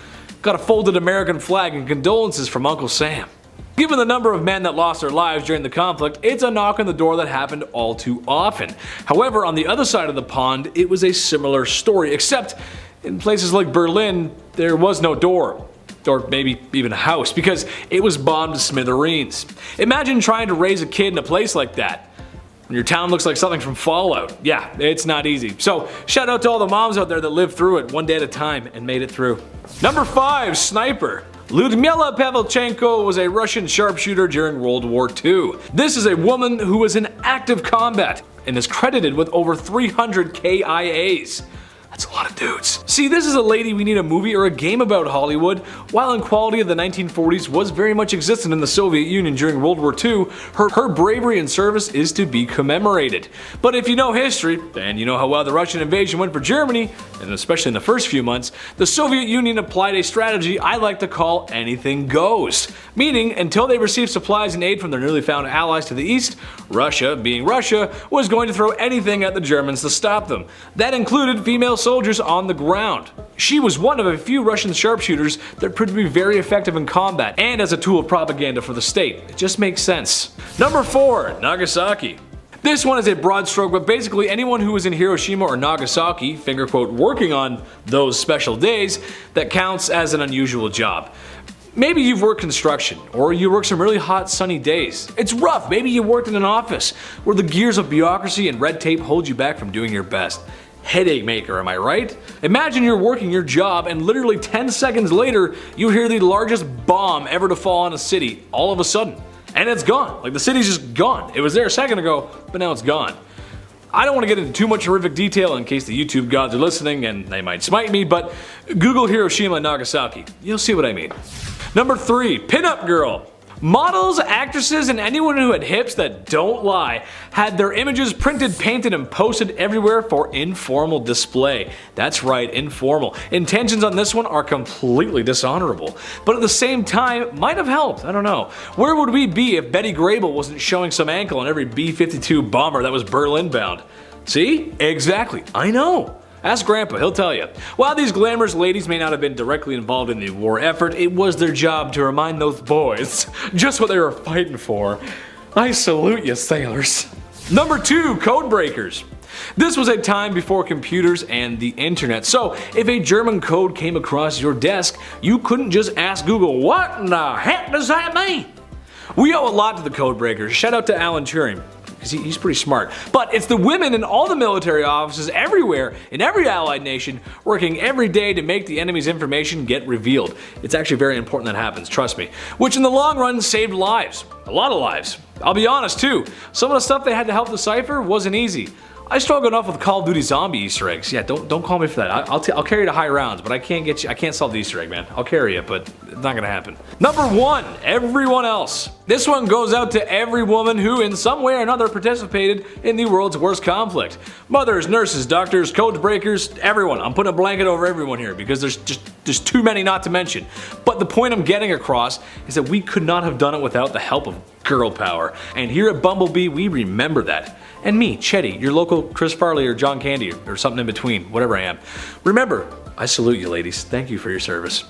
Got a folded American flag and condolences from Uncle Sam. Given the number of men that lost their lives during the conflict, it's a knock on the door that happened all too often. However, on the other side of the pond, it was a similar story, except in places like Berlin, there was no door. Or maybe even a house, because it was bombed to smithereens. Imagine trying to raise a kid in a place like that. When your town looks like something from Fallout. Yeah, it's not easy. So shout out to all the moms out there that lived through it one day at a time and made it through. Number 5, Sniper. Lyudmila Pavlichenko was a Russian sharpshooter during World War II. This is a woman who was in active combat and is credited with over 300 KIAs. That's a lot of dudes. See, this is a lady we need a movie or a game about, Hollywood. While inequality of the 1940s was very much existent in the Soviet Union during World War II, her bravery and service is to be commemorated. But if you know history, and you know how well the Russian invasion went for Germany, and especially in the first few months, the Soviet Union applied a strategy I like to call anything goes. Meaning, until they received supplies and aid from their newly found allies to the east, Russia, being Russia, was going to throw anything at the Germans to stop them. That included female soldiers on the ground. She was one of a few Russian sharpshooters that proved to be very effective in combat and as a tool of propaganda for the state. It just makes sense. Number 4, Nagasaki. This one is a broad stroke, but basically anyone who was in Hiroshima or Nagasaki, finger quote, working on those special days, that counts as an unusual job. Maybe you've worked construction, or you work some really hot sunny days. It's rough. Maybe you worked in an office where the gears of bureaucracy and red tape hold you back from doing your best. Headache maker, am I right? Imagine you're working your job and literally 10 seconds later you hear the largest bomb ever to fall on a city all of a sudden. And it's gone. Like the city's just gone. It was there a second ago, but now it's gone. I don't want to get into too much horrific detail in case the YouTube gods are listening and they might smite me, but Google Hiroshima and Nagasaki. You'll see what I mean. Number 3, pinup girl. Models, actresses, and anyone who had hips that don't lie had their images printed, painted, and posted everywhere for informal display. That's right, informal. Intentions on this one are completely dishonorable, but at the same time, might have helped. I don't know. Where would we be if Betty Grable wasn't showing some ankle on every B-52 bomber that was Berlin bound? See? Exactly. I know. Ask Grandpa, he'll tell you. While these glamorous ladies may not have been directly involved in the war effort, it was their job to remind those boys just what they were fighting for. I salute you, sailors. Number 2, code breakers. This was a time before computers and the internet, so if a German code came across your desk, you couldn't just ask Google, what in the heck does that mean? We owe a lot to the code breakers. Shout out to Alan Turing, because he's pretty smart. But it's the women in all the military offices everywhere, in every allied nation, working every day to make the enemy's information get revealed. It's actually very important that happens, trust me. Which in the long run saved lives. A lot of lives. I'll be honest too, some of the stuff they had to help decipher wasn't easy. I struggle enough with Call of Duty zombie Easter eggs. Yeah, don't call me for that. I'll carry you to high rounds, but I can't solve the Easter egg, man. I'll carry you, but it's not gonna happen. Number 1, everyone else. This one goes out to every woman who in some way or another participated in the world's worst conflict. Mothers, nurses, doctors, code breakers, everyone. I'm putting a blanket over everyone here because there's too many not to mention. But the point I'm getting across is that we could not have done it without the help of girl power. And here at Bumblebee, we remember that. And me, Chetty, your local Chris Farley or John Candy or something in between, whatever I am. Remember, I salute you ladies. Thank you for your service.